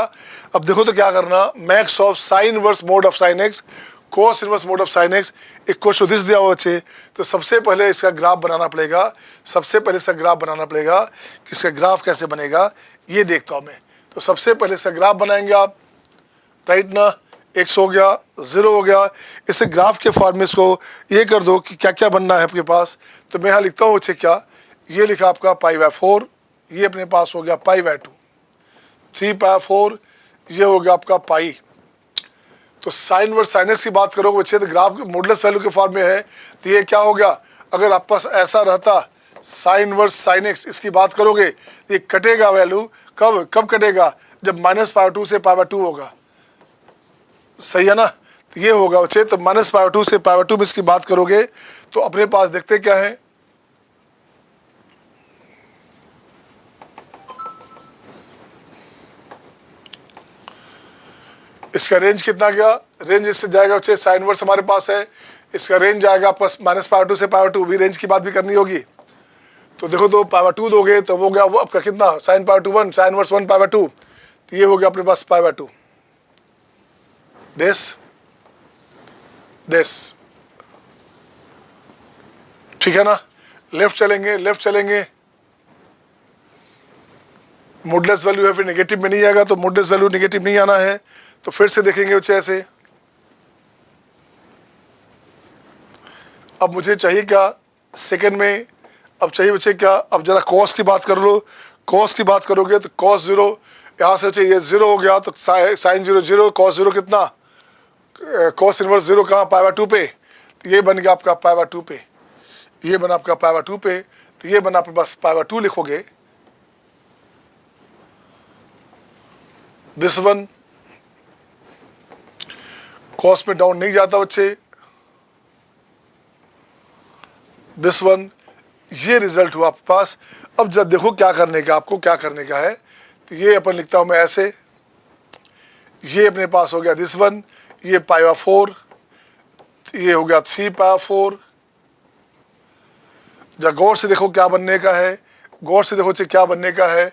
Speaker 1: अब देखो तो क्या करना, max of sine inverse mod of sine x cos inverse mod of sine x equal to this दिया हुआ बच्चे। तो सबसे पहले इसका ग्राफ बनाना पड़ेगा, कि इसका ग्राफ कैसे बनेगा ये देखता हूँ मैं। तो सबसे पहले इसका ग्राफ बनाएंगे आप, राइट ना, x हो गया, 0 हो गया, इसे ग्राफ के फॉर्म में इसको ये कर दो कि क्या क्या बनना है आपके पास। तो मैं यहाँ लिखता हूँ बच्चे क्या, ये लिखा आपका π/4, ये अपने पास हो गया π/2, 3π/4, ये हो गया आपका पाई। तो साइन वर्स साइन एक्स की बात करोगे बच्चे, तो ग्राफ मॉडुलस वैल्यू के फॉर्म में है, तो ये क्या हो गया, अगर आपके पास ऐसा रहता साइन इनवर्स साइन एक्स, इसकी बात करोगे ये कटेगा वैल्यू, कब कब कटेगा, जब -π/2 से π/2 होगा, सही है ना। तो ये होगा बच्चे, तो -π/2 से π/2 में इसकी बात करोगे तो अपने पास देखते क्या है, इसका रेंज कितना गया, रेंज इससे जाएगा बच्चे, साइन इनवर्स हमारे पास है, इसका रेंज जाएगा आपका -π/2 से π/2, भी रेंज की बात भी करनी होगी। तो देखो तो π/2 दोगे तो वो गया वो आपका कितना, sin π/2 1, sin इनवर्स 1 π/2, तो ये हो गया अपने पास π/2, दिस, ठीक है ना। लेफ्ट चलेंगे, मोडलेस वैल्यू है, फिर नेगेटिव में नहीं आएगा, तो मोडलेस वैल्यू नेगेटिव नहीं आना है, तो फिर से देखेंगे बच्चे ऐसे। अब मुझे चाहिए क्या सेकंड में, अब चाहिए बच्चे क्या, अब जरा कॉस की बात कर लो, कॉस की बात करोगे तो cos 0 यहाँ से बच्चे ये 0 हो गया, तो साइन 0 0, cos 0 कितना, cos इनवर्स 0 कहाँ, π/2 पे, तो ये बन गया आपका π/2 पे, ये बना आपका π/2 पे, तो ये बना आपके पास π/2 लिखोगे, दिस वन कॉस में डाउन नहीं जाता बच्चे, दिस वन, ये रिजल्ट हुआ आपके पास। अब जब देखो क्या करने का, आपको क्या करने का है, तो ये अपन लिखता हूं मैं ऐसे, ये अपने पास हो गया दिस वन, ये π/4, ये हो गया 3π/4। जब गौर से देखो क्या बनने का है, गौर से देखो क्या बनने का है,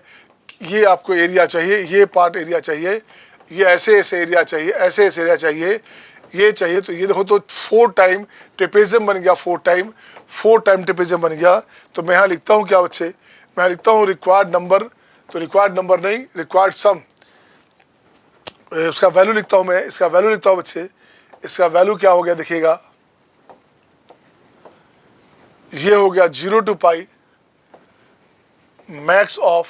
Speaker 1: ये आपको एरिया चाहिए, ये पार्ट एरिया चाहिए, ये ऐसे ऐसे एरिया चाहिए, ऐसे ऐसे एरिया चाहिए, ये चाहिए, तो ये देखो तो 4 टाइम ट्रेपेजियम बन गया, 4 टाइम ट्रेपेजियम बन गया। तो मैं यहाँ लिखता हूँ क्या बच्चे, मैं यहाँ लिखता हूँ रिक्वायर्ड नंबर, तो रिक्वायर्ड नंबर नहीं, रिक्वायर्ड सम, उसका वैल्यू लिखता हूँ मैं, इसका वैल्यू लिखता हूँ बच्चे, इसका वैल्यू क्या हो गया देखिएगा, ये हो गया 0 to π max of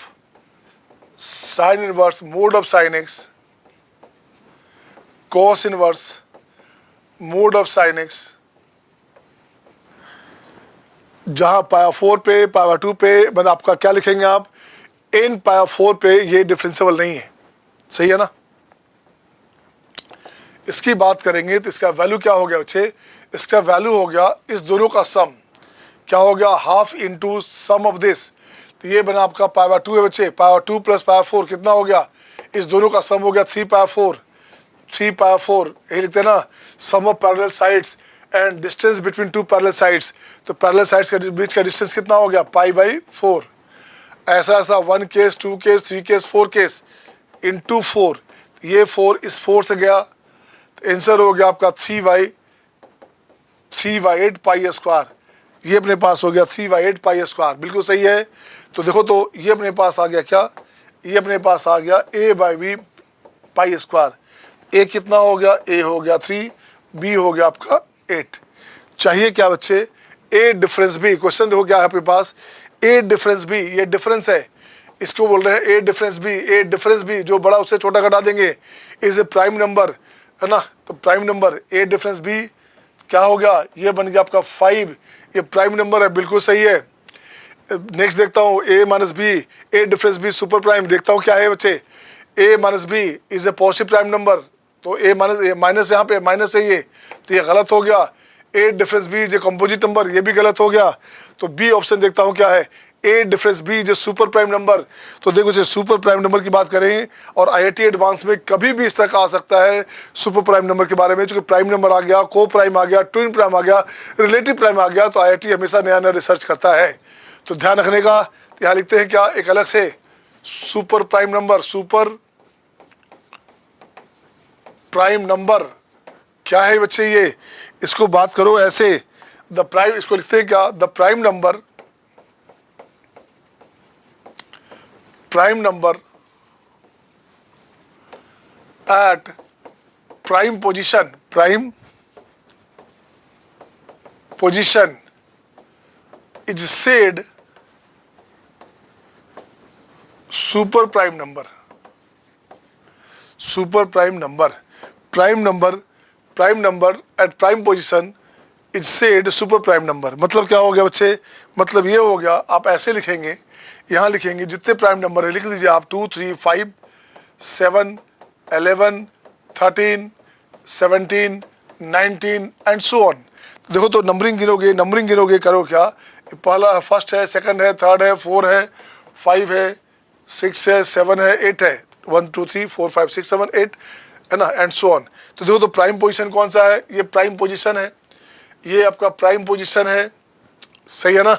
Speaker 1: sine inverse mod of sine x, cos inverse mod of sine x, जहां π/4 पे π/2 पे मतलब आपका क्या लिखेंगे आप, इन π/4 पे ये डिफरेंशिएबल नहीं है, सही है ना। इसकी बात करेंगे तो इसका वैल्यू क्या हो गया बच्चे, इसका वैल्यू हो गया इस दोनों का सम, क्या हो गया, half into sum of this, तो ये बना आपका π/2 है बच्चे, π/2 प्लस π/4 कितना हो गया, इस दोनों का सम हो गया 3π/4, यही लिखते हैं ना, sum of parallel sides and distance between 2 parallel sides, तो पैरेलल साइड्स के बीच का डिस्टेंस कितना हो गया, π/4, ऐसा 1 case 2 case 3 case 4 case into 4, ये 4 इस 4 से गया, तो आंसर हो गया आपका 3/8 π², ये अपने पास हो गया 3/8 π², बिल्कुल सही है। तो देखो तो ये अपने पास आ गया क्या, ये अपने पास आ गया a/b π², a कितना हो गया, a हो गया 3, b हो गया आपका 8। चाहिए क्या बच्चे, a डिफरेंस b, क्वेश्चन देखो क्या है आपके पास, a डिफरेंस b, ये डिफरेंस है, इसको बोल रहे हैं a डिफरेंस b, जो बड़ा उससे छोटा घटा देंगे, इज ए प्राइम नंबर, है ना। तो prime number a difference b क्या हो गया, ये बन गया आपका 5, ये प्राइम नंबर है, बिल्कुल सही है। नेक्स्ट देखता हूँ a minus b, a difference b super prime, देखता हूँ क्या है बच्चे, a minus b is a positive prime number, तो a माइनस यहाँ पे माइनस है ये, तो ये गलत हो गया। a difference b is a composite number, ये भी गलत हो गया। तो b ऑप्शन देखता हूँ क्या है, a difference b is a super prime number. तो देखो जो सुपर प्राइम नंबर की बात करें, और IIT एडवांस में कभी भी इस तरह का आ सकता है सुपर प्राइम नंबर के बारे में, चूंकि प्राइम नंबर आ गया, को प्राइम आ गया, ट्विन प्राइम आ गया, रिलेटिव प्राइम आ गया, तो IIT हमेशा नया नया रिसर्च करता है, तो ध्यान रखने का। यहाँ लिखते हैं क्या, एक अलग से super prime number, super prime number क्या है बच्चे, ये इसको बात करो ऐसे, द प्राइम, इसको लिखते हैं क्या, the prime number at prime position is said super prime number, prime number at prime position is said super prime number. मतलब क्या हो गया बच्चे, मतलब ये हो गया, आप ऐसे लिखेंगे, यहाँ लिखेंगे जितने प्राइम नंबर है लिख लीजिए आप 2, 3, 5, 7, 11, 13, 17, 19 एंड सो ऑन। देखो तो नंबरिंग गिनोगे करो क्या, पहला फर्स्ट है, सेकंड है, थर्ड है, 4 है, 5 है, 6 है, 7 है, 8 है, 1 2 3 4 5 6 7 8 है ना, एंड सो ऑन। तो देखो तो प्राइम पोजीशन कौन सा है, ये प्राइम पोजीशन है, ये आपका प्राइम पोजीशन है, सही है ना।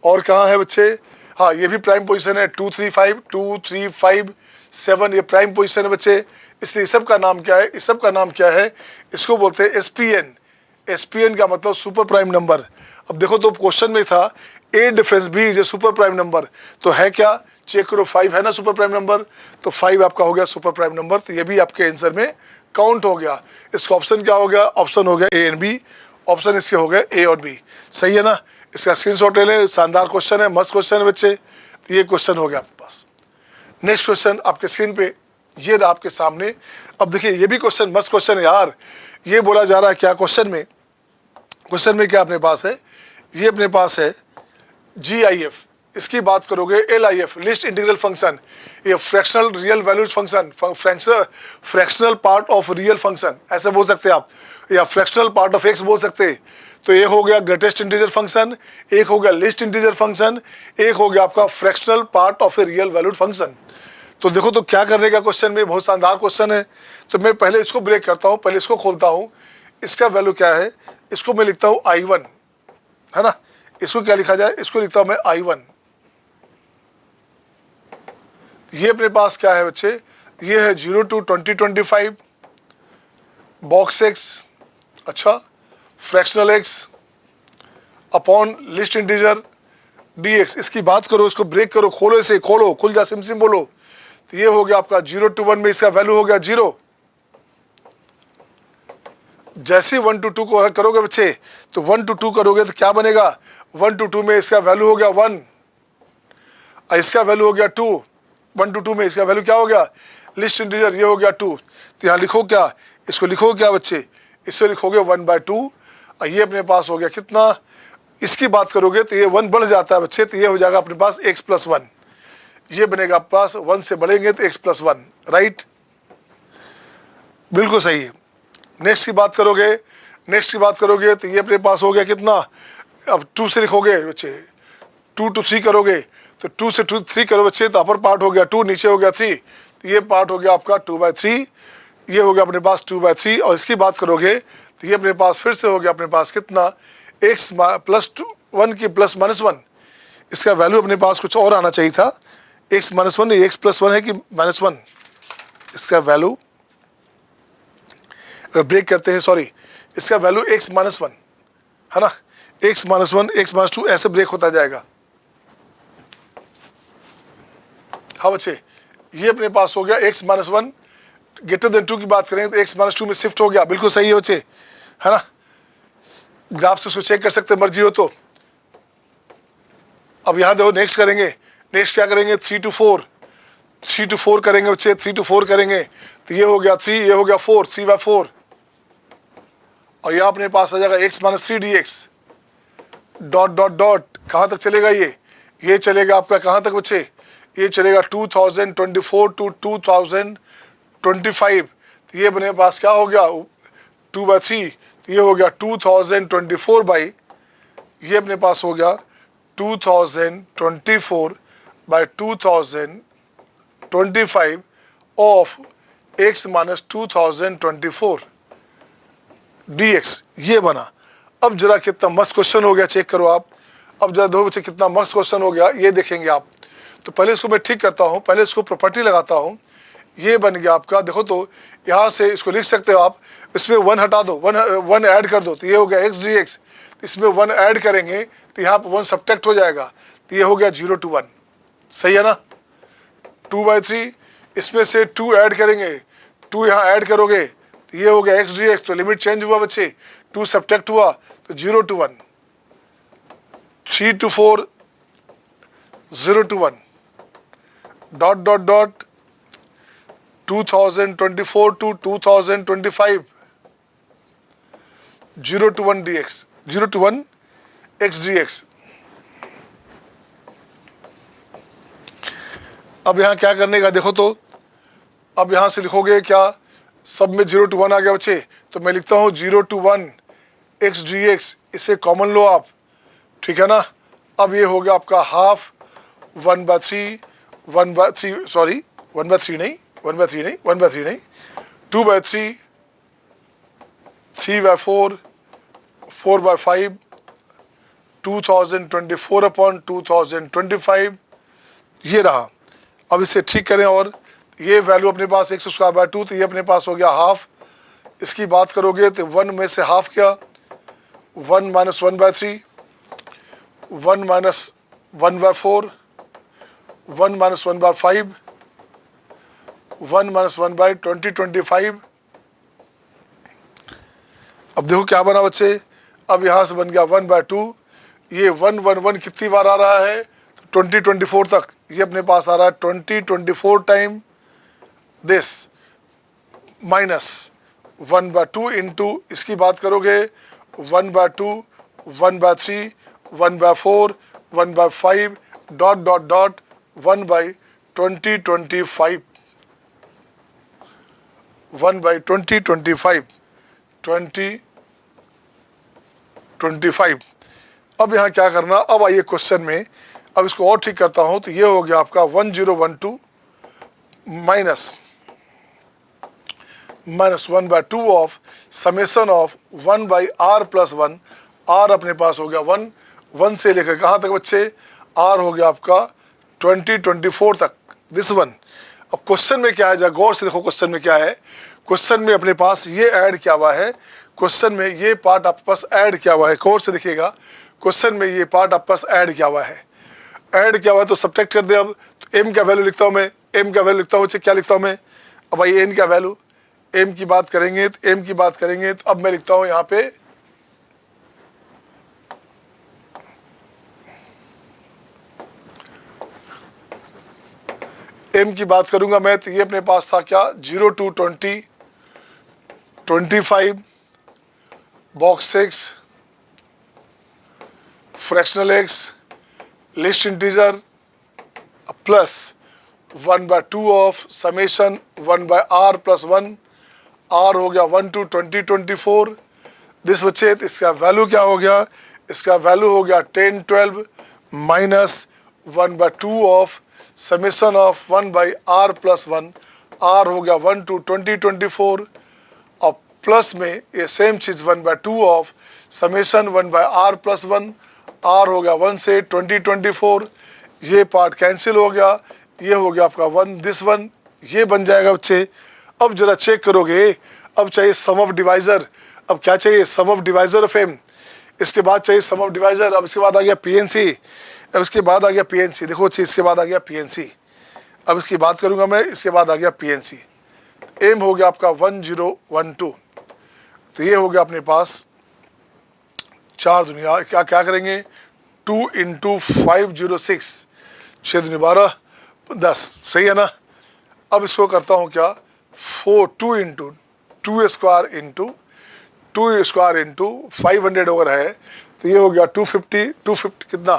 Speaker 1: और कहाँ है बच्चे, हाँ ये भी प्राइम पोजीशन है, 2 3 5 2 3 5 7, ये प्राइम पोजीशन है बच्चे। इसलिए इस सब का नाम क्या है, इस सब का नाम क्या है, इसको बोलते हैं एसपीएन। एसपीएन का मतलब सुपर प्राइम नंबर। अब देखो तो क्वेश्चन में था a difference b is a super prime number, तो है क्या, चेक करो, 5 है ना सुपर प्राइम नंबर, तो 5 आपका हो गया सुपर प्राइम नंबर, तो ये भी आपके आंसर में काउंट हो गया। इसका ऑप्शन क्या हो गया, ऑप्शन हो गया ए एंड बी, ऑप्शन इसके हो गए ए और बी, सही है ना। इसका स्क्रीनशॉट ले लें, शानदार क्वेश्चन है, मस्त क्वेश्चन है बच्चे, तो ये क्वेश्चन हो गया आपके पास। नेक्स्ट क्वेश्चन आपके स्क्रीन पे ये रहा आपके सामने। अब देखिए ये भी क्वेश्चन मस्त क्वेश्चन है यार। ये बोला जा रहा है क्या क्वेश्चन में क्या अपने पास है, ये अपने पास है GIF, इसकी बात करोगे LIF, लिस्ट इंटीग्रल फंक्शन, ये fractional real values function, fractional part of real function ऐसे बोल सकते हैं आप, या फ्रैक्शनल पार्ट ऑफ एक्स बोल सकते हैं। तो ये हो गया ग्रेटेस्ट इंटीजर फंक्शन, एक हो गया लिस्ट इंटीजर फंक्शन, एक हो गया आपका fractional part of a real valued function. तो देखो तो क्या करने का क्वेश्चन में, बहुत शानदार क्वेश्चन है। तो मैं पहले इसको ब्रेक करता हूँ, पहले इसको खोलता हूँ, इसका वैल्यू क्या है, इसको मैं लिखता हूँ I1, है ना। इसको क्या लिखा जाए, इसको लिखता हूँ मैं I1। ये अपने पास क्या है बच्चे, ये है 0 to 2025 बॉक्स एक्स, अच्छा, fractional x upon list integer dx। इसकी बात करो, इसको ब्रेक करो, खोलो, इसे खोलो, खुल जा, सिम बोलो। तो ये हो गया आपका 0 to 1 में इसका वैल्यू हो गया 0। जैसे 1 to 2 को करोगे बच्चे, तो 1 to 2 करोगे तो क्या बनेगा, 1 to 2 में इसका वैल्यू हो गया 1, और इसका वैल्यू हो गया 2। 1 to 2 में इसका वैल्यू क्या हो गया, लिस्ट इंटीजर, ये हो गया 2। तो यहाँ लिखो क्या, इसको लिखो क्या बच्चे, इसको लिखोगे 1/2, और ये अपने पास हो गया कितना, इसकी बात करोगे तो ये 1 बढ़ जाता है बच्चे, तो ये हो जाएगा अपने पास x + 1, ये बनेगा आपके पास 1 से बढ़ेंगे तो x + 1, राइट, बिल्कुल सही है। नेक्स्ट की बात करोगे तो ये अपने पास हो गया कितना, अब 2 से लिखोगे बच्चे, 2 to 3 करोगे तो 2 से 3 करो बच्चे, तो अपर पार्ट हो गया 2, नीचे हो गया 3, तो ये पार्ट हो गया आपका 2/3, ये हो गया अपने पास 2/3। और इसकी बात करोगे तो ये अपने पास फिर से हो गया अपने पास कितना, x + 1 की +-1, इसका वैल्यू अपने पास कुछ और आना चाहिए था, x - 1, x + 1 है कि -1, इसका वैल्यू ब्रेक करते हैं, सॉरी, इसका वैल्यू x - 1 है ना, x - 1 x - 2 ऐसे ब्रेक होता जाएगा। हाँ बच्चे, ये अपने पास हो गया x - 1 > 2 की बात करें तो x - 2 में शिफ्ट हो गया, बिल्कुल सही है बच्चे, है ना। ग्राफ से उसको चेक कर सकते मर्जी हो तो। अब यहाँ देखो नेक्स्ट करेंगे, नेक्स्ट क्या करेंगे, 3 to 4 करेंगे बच्चे, 3 to 4 करेंगे तो ये हो गया 3, ये हो गया 4, 3/4, और यहाँ अपने पास आ जाएगा x - 3 dx, डॉट कहाँ तक चलेगा ये चलेगा आपका कहाँ तक बच्चे, ये चलेगा 2024 to 2025, तो ये अपने पास क्या हो गया 2/3, तो ये हो गया 2024 बाई, ये अपने पास हो गया 2024/2025 ऑफ x - 2024 dx, ये बना। अब जरा कितना मस्त क्वेश्चन हो गया, चेक करो आप। अब जरा दो बच्चे कितना मस्त क्वेश्चन हो गया, ये देखेंगे आप। तो पहले इसको मैं ठीक करता हूँ, पहले इसको प्रॉपर्टी लगाता हूँ, ये बन गया आपका। देखो तो यहाँ से इसको लिख सकते हो आप, इसमें 1 हटा दो, 1 ऐड कर दो, तो ये हो गया x dx, इसमें 1 ऐड करेंगे तो यहाँ पर 1 सब्ट्रैक्ट हो जाएगा, तो ये हो गया 0 to 1, सही है ना। 2/3, इसमें से 2 ऐड करेंगे, 2 यहाँ ऐड करोगे तो ये हो गया x dx, तो लिमिट चेंज हुआ बच्चे, 2 सब्ट्रैक्ट हुआ तो 0 to 1, 3 to 4 0 to 1, dot 2024 to 2025 0 to 1 dx, 0 to 1 x dx। अब यहाँ क्या करने का देखो, तो अब यहाँ से लिखोगे क्या, सब में 0 to 1 आ गया बच्चे, तो मैं लिखता हूँ 0 to 1 x dx, इसे कॉमन लो आप, ठीक है ना। अब ये हो गया आपका हाफ 1/3 1/3 सॉरी 1/3 नहीं 1/3 नहीं 1/3 नहीं 2/3 3/4 4/5 2024/2025 ये रहा। अब इसे ठीक करें, और ये वैल्यू अपने पास x²/2, तो ये अपने पास हो गया हाफ। इसकी बात करोगे तो 1 में से हाफ क्या, 1 - 1/3 1 - 1/4 1 - 1/5 1 - 1/2025। अब देखो क्या बना बच्चे, अब यहाँ से बन गया 1/2। ये 1 1 1 कितनी बार आ रहा है, तो 2024 तक ये अपने पास आ रहा है 2024 टाइम दिस माइनस 1/2 इंटू, इसकी बात करोगे 1/2 1/3 1/4 1/5 डॉट डॉट डॉट 1/2025 1/2025 2025। अब यहाँ क्या करना, अब आइए क्वेश्चन में, अब इसको और ठीक करता हूँ, तो ये हो गया आपका 1012 minus 1/2 of summation of 1/r+1। r अपने पास हो गया 1 से लेकर कहाँ तक बच्चे, r हो गया आपका 2024 तक, दिस वन। अब क्वेश्चन में क्या है, जरा गौर से देखो क्वेश्चन में क्या है। क्वेश्चन में अपने पास ये ऐड क्या हुआ है, क्वेश्चन में ये पार्ट आपके पास ऐड क्या हुआ है, गौर से देखिएगा। क्वेश्चन में ये पार्ट आपके पास ऐड क्या हुआ है, ऐड क्या हुआ है, तो सब्ट्रैक्ट कर दे। अब तो m का वैल्यू लिखता हूँ मैं, m का वैल्यू लिखता हूँ बच्चे, क्या लिखता हूँ मैं, अब भाई n का वैल्यू, m की बात करेंगे तो m की बात करेंगे, तो अब मैं लिखता हूँ यहाँ पे m की बात करूंगा मैं, तो ये अपने पास था क्या, 0 to 20 25 box 6 fractional x list integer plus 1/2 of summation 1/r+1। r हो गया 1 to 2024 दिस बच्चे, तो इसका वैल्यू क्या हो गया, इसका वैल्यू हो गया 10 12 minus 1/2 of summation of 1/r+1। r हो गया 1 to 2024 और प्लस में ये सेम चीज 1/2 ऑफ समेशन 1/r+1। r हो गया 1 से 2024, ये पार्ट कैंसिल हो गया, ये हो गया आपका 1 दिस वन, ये बन जाएगा बच्चे। अब जरा चेक करोगे, अब चाहिए सम ऑफ डिवाइजर। अब क्या चाहिए, sum of divisor of m, इसके बाद चाहिए सम ऑफ डिवाइजर। अब इसके बाद आ गया PNC, अब इसके बाद आ गया PNC, देखो अच्छी, इसके बाद आ गया PNC। अब इसकी बात करूंगा मैं, इसके बाद आ गया PNC। m हो गया आपका 1012, तो ये हो गया अपने पास 4 दुनिया, क्या क्या करेंगे, 2 × 506 6 दूनी 12 10, सही है ना। अब इसको करता हूँ क्या, 2 × 2 square into 2 square into 500 over है, तो ये हो गया 250 कितना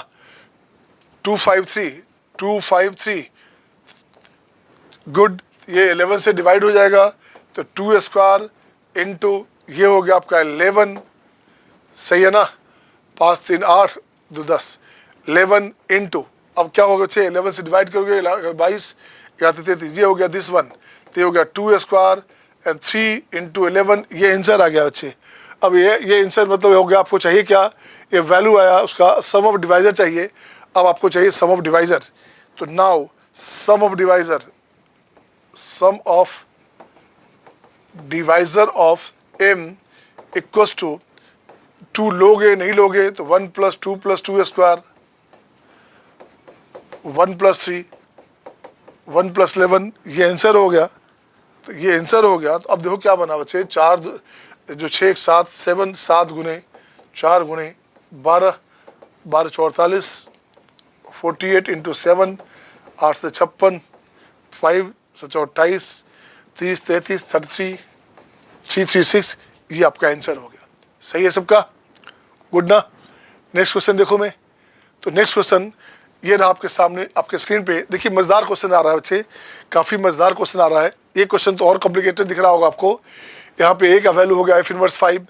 Speaker 1: 253 गुड। ये 11 से डिवाइड हो जाएगा, तो 2 स्क्वायर इंटू ये हो गया आपका 11, सही है ना, 5 3 8 2 10 11 इंटू, अब क्या होगा बच्चे, 11 से डिवाइड करोगे 22 33, ये हो गया दिस वन, तो ये हो गया 2 स्क्वायर एंड 3 × 11, ये आंसर आ गया बच्चे। अब ये आंसर मतलब हो गया, आपको चाहिए क्या, ये वैल्यू आया, उसका सम ऑफ डिवाइजर चाहिए। अब आपको चाहिए सम ऑफ डिवाइजर, तो now sum of divisor of m equals to 2 लोगे नहीं लोगे तो 1 + 2 + 2 स्क्वायर 1 + 3 1 + 11, ये आंसर हो गया। तो ये आंसर हो गया, तो अब देखो क्या बना बच्चे, 4 जो 6 7 7 गुने 4 गुने 12 12 44 48 × 7 8 से 56 5 से 28 30 33 33 336, ये आपका आंसर हो गया। सही है सबका, गुड ना। नेक्स्ट क्वेश्चन देखो मैं, तो नेक्स्ट क्वेश्चन ये रहा आपके सामने, आपके स्क्रीन पे देखिए। मजेदार क्वेश्चन आ रहा है बच्चे, काफ़ी मजेदार क्वेश्चन आ रहा है। ये क्वेश्चन तो और कॉम्प्लिकेटेड दिख रहा होगा आपको। यहाँ पे ए का वैल्यू हो गया एफ इनवर्स 5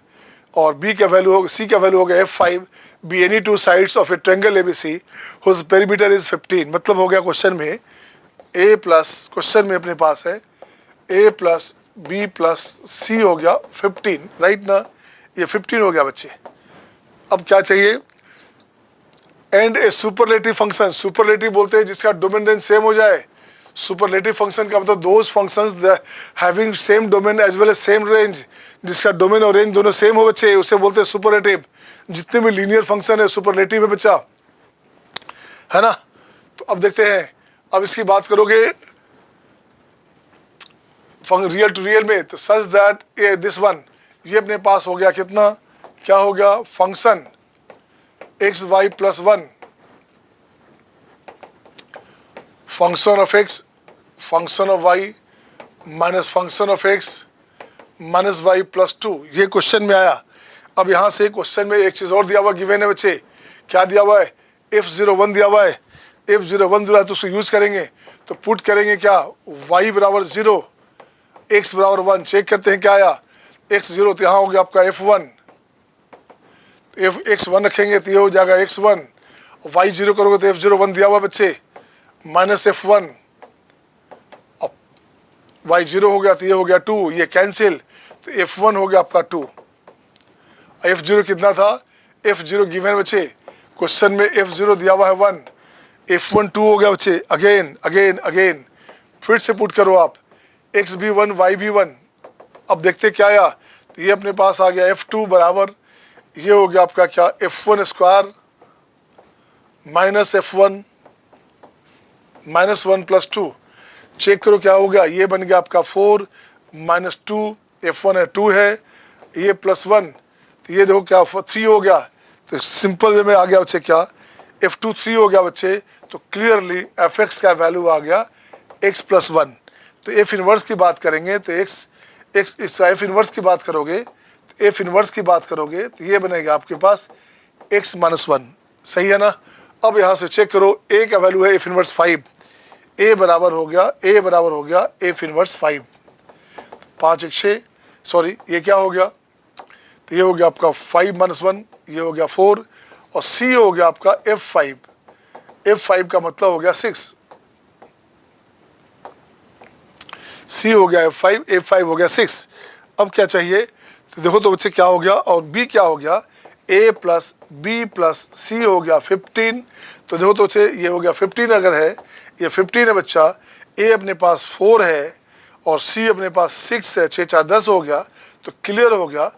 Speaker 1: और बी का वैल्यू हो सी का वैल्यू हो गया F5, be any two sides of a triangle ABC whose perimeter is 15। मतलब हो गया क्वेश्चन में ए प्लस, क्वेश्चन में अपने पास है ए प्लस बी प्लस सी हो गया 15, राइट ना। ये 15 हो गया बच्चे। अब क्या चाहिए, and A superlative function. Superlative बोलते हैं जिसका डोमेन रेंज सेम हो जाए। सुपरलेटिव फंक्शन का मतलब those functions having same domain as well as same range, जिसका डोमेन और रेंज दोनों सेम हो बच्चे, उसे बोलते हैं सुपरलेटिव। जितने भी लीनियर फंक्शन है सुपरलेटिव है बच्चा, है ना। तो अब देखते हैं, अब इसकी बात करोगे रियल टू रियल में, तो सच दैट दिस वन, ये अपने पास हो गया कितना, क्या हो गया, function x y plus 1, function of x function of y minus function of x minus y plus 2, ये क्वेश्चन में आया। अब यहाँ से क्वेश्चन में एक चीज़ और दिया हुआ गिवन है बच्चे, क्या दिया हुआ है, F01 दिया हुआ है। F01 दिया है तो उसको यूज़ करेंगे, तो पुट करेंगे क्या, y बराबर 0 x बराबर 1, चेक करते हैं क्या आया, x0, तो यहाँ हो गया आपका F1, x1 रखेंगे तो ये हो जाएगा x1, y0 करोगे तो F01 दिया हुआ बच्चे माइनस F1, अब y0 हो गया तो ये हो गया 2, ये कैंसिल, तो F1 हो गया आपका 2। F0 कितना था, F0 गिवन बच्चे, क्वेश्चन में F0 दिया हुआ है 1, F1 2 हो गया बच्चे, अगेन अगेन अगेन फिर से पुट करो आप, x भी 1 y भी 1। अब देखते क्या आया, तो ये अपने पास आ गया F2 बराबर, ये हो गया आपका क्या, F1 square minus F1 minus 1 plus 2, check करो क्या हो गया, ये बन गया आपका 4 माइनस 2, F1 है 2 है, ये प्लस 1, तो ये देखो क्या 3 हो गया। तो सिंपल वे में आ गया बच्चे क्या, F2 3 हो गया बच्चे, तो क्लियरली Fx का वैल्यू आ गया x प्लस 1। तो एफ इनवर्स की बात करेंगे तो x इस एफ इनवर्स की बात करोगे, तो एफ इनवर्स की बात करोगे तो ये बनेगा आपके पास x माइनस 1, सही है ना। अब यहाँ से चेक करो, a का वैल्यू है एफ इनवर्स 5, a बराबर हो गया एफ इनवर्स 5, 5 1 6, सॉरी ये क्या हो गया, तो ये हो गया आपका 5 माइनस 1, ये हो गया 4, और c हो गया आपका F5, F5 का मतलब हो गया 6, c हो गया F5, F5 हो गया 6। अब क्या चाहिए, तो देखो तो बच्चे क्या हो गया, और b क्या हो गया, a प्लस बी प्लस सी हो गया 15। तो देखो तो बच्चे ये हो गया 15, अगर है ये 15 है बच्चा, a अपने पास 4 है और c अपने पास 6 है, 6 4 10 हो गया, तो क्लियर हो गया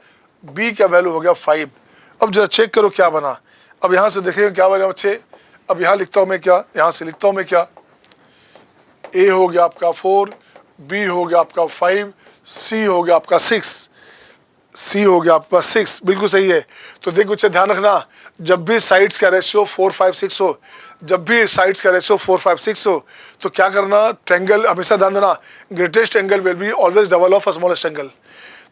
Speaker 1: b का वैल्यू हो गया 5। अब जरा चेक करो क्या बना, अब यहाँ से देखेंगे क्या बना बच्चे। अब यहाँ लिखता हूँ मैं क्या, यहाँ से लिखता हूँ मैं क्या, a हो गया आपका 4, b हो गया आपका 5, c हो गया आपका 6, c हो गया आपका 6, बिल्कुल सही है। तो देखो बच्चे ध्यान रखना, जब भी साइड्स का रेशियो 4 5 6 हो, जब भी साइड्स का रेशियो 4 5 6 हो, तो क्या करना, ट्रायंगल हमेशा ध्यान देना, greatest angle will be always double of smallest angle.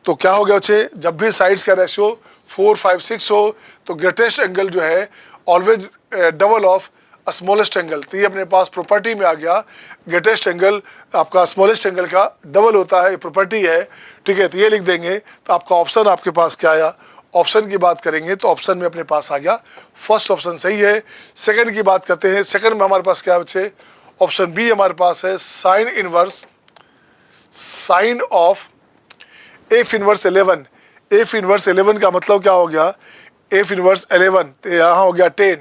Speaker 1: तो क्या हो गया बच्चे, जब भी साइड्स का रेशियो 4 5 6 हो, तो ग्रेटेस्ट एंगल जो है always double of smallest angle. तो ये अपने पास प्रॉपर्टी में आ गया, ग्रेटेस्ट एंगल आपका स्मॉलेस्ट एंगल का डबल होता है, ये प्रॉपर्टी है, ठीक है। तो ये लिख देंगे, तो आपका ऑप्शन आपके पास क्या आया, ऑप्शन की बात करेंगे तो ऑप्शन में अपने पास आ गया फर्स्ट ऑप्शन सही है। सेकंड की बात करते हैं, सेकंड में हमारे पास क्या है बच्चे, ऑप्शन बी हमारे पास है sine inverse, sine of f inverse 11। F inverse 11 का मतलब क्या हो गया, एफ इनवर्स 11, तो यहाँ हो गया 10,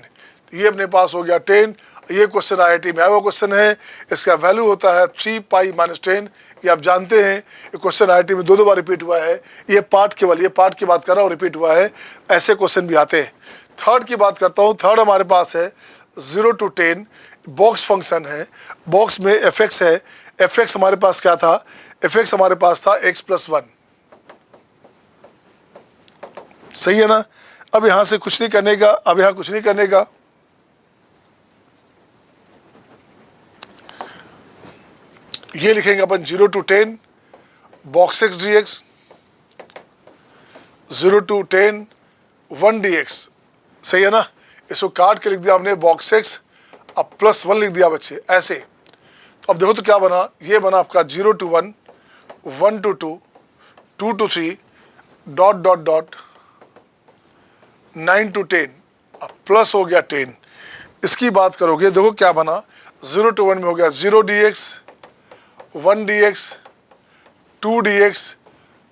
Speaker 1: तो ये अपने पास हो गया 10। ये क्वेश्चन IIT में आया हुआ क्वेश्चन है, इसका वैल्यू होता है 3 पाई माइनस 10। ये आप जानते हैं, ये क्वेश्चन IIT में दो बार रिपीट हुआ है, ये पार्ट केवल ये पार्ट की बात कर रहा हूँ, रिपीट हुआ है, ऐसे क्वेश्चन भी आते हैं। थर्ड की बात करता हूँ, थर्ड हमारे पास है 0 to 10 बॉक्स फंक्शन है, बॉक्स में fx है, fx हमारे पास क्या था, fx हमारे पास था x प्लस 1, सही है ना। अब यहाँ से कुछ नहीं करने का, अब यहाँ कुछ नहीं करने का, ये लिखेंगे अपन 0 to 10 box x dx, 0 to 10 1 dx, सही है ना। इसको काट के लिख दिया हमने बॉक्स एक्स, अब +1 लिख दिया बच्चे ऐसे। तो अब देखो तो क्या बना, ये बना आपका 0 to 1, 1 to 2, 2 to 3, dot dot dot 9 to 10, अब प्लस हो गया 10। इसकी बात करोगे देखो क्या बना, 0 to 1 में हो गया 0 dx, 1 dx, 2 dx,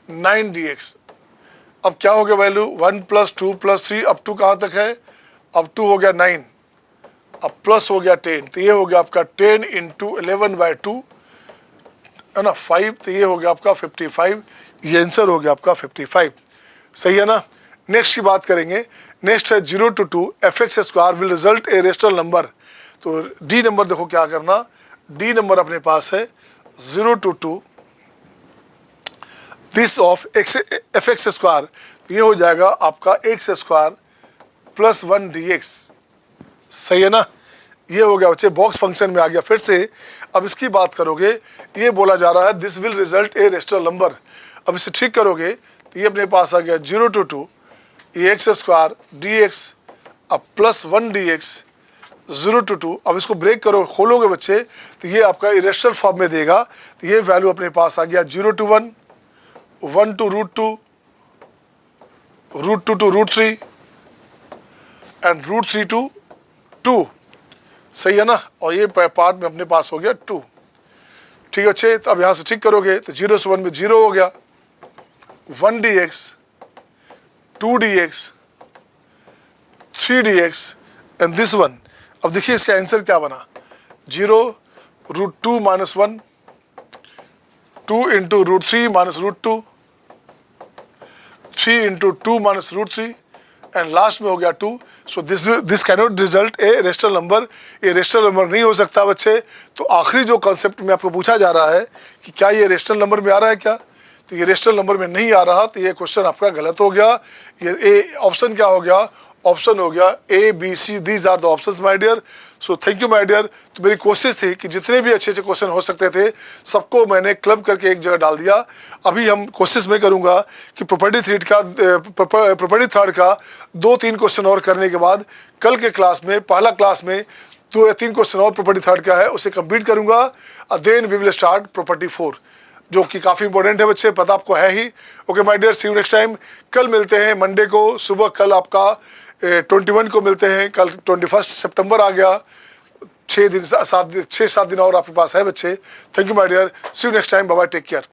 Speaker 1: 9 dx। अब क्या हो गया वैल्यू 1 + 2 + 3, अब 2 कहाँ तक है, अब 2 हो गया 9, अब प्लस हो गया 10। तो ये हो गया आपका 10 × 11/2 है ना 5, तो ये हो गया आपका 55। ये आंसर हो गया आपका 55, सही है ना। नेक्स्ट की बात करेंगे, नेक्स्ट है 0 to 2 fx² will result a rational number. तो डी नंबर देखो क्या करना, डी नंबर अपने पास है 0 to 2 दिस ऑफ fx², ये हो जाएगा आपका x² + 1 dx, सही है ना। ये हो गया बच्चे बॉक्स फंक्शन में आ गया फिर से। अब इसकी बात करोगे, ये बोला जा रहा है this will result a rational number. अब इसे ठीक करोगे तो ये अपने पास आ गया 0 to 2 ये x² dx, अब +1 dx 0 to 2। अब इसको ब्रेक करो, खोलोगे बच्चे तो ये आपका इरेशनल फॉर्म में देगा। तो ये वैल्यू अपने पास आ गया 0 to 1, 1 to √2, √2 to √3 and √3 to 2, सही है ना। और ये पार्ट में अपने पास हो गया 2, ठीक है बच्चे। तो अब यहाँ से ठीक करोगे तो 0 से 1 में 0 हो गया, 1 dx, 2 dx, 3 dx and this one. अब देखिए इसका आंसर क्या बना, 0 √2 - 1, 2 × √3 - √2, 3 × 2 - √3 एंड लास्ट में हो गया 2। So this cannot result a rational number. ये रेशनल नंबर नहीं हो सकता बच्चे। तो आखिरी जो कॉन्सेप्ट में आपको पूछा जा रहा है कि क्या ये रेशनल नंबर में आ रहा है क्या, तो ये रेशनल नंबर में नहीं आ रहा, तो ये क्वेश्चन आपका गलत हो गया। ये ए ऑप्शन क्या हो गया, ऑप्शन हो गया A, B, C, these are the options my dear. So thank you my dear. तो मेरी कोशिश थी कि जितने भी अच्छे अच्छे क्वेश्चन हो सकते थे सबको मैंने क्लब करके एक जगह डाल दिया। अभी हम कोशिश में करूंगा कि प्रॉपर्टी थर्ड का 2-3 क्वेश्चन और करने के बाद कल के क्लास में, पहला क्लास में 2 या 3 क्वेश्चन और प्रॉपर्टी थर्ड का है उसे कंप्लीट करूंगा। Then we will start property 4 जो कि काफ़ी इंपॉर्टेंट है बच्चे, पता आपको है ही। Okay my dear, see you next time. कल मिलते हैं मंडे को सुबह, कल आपका 21 को मिलते हैं। कल 21 सितंबर आ गया, 6-7 दिन और आपके पास है बच्चे। Thank you my dear, see you next time, bye bye, take care.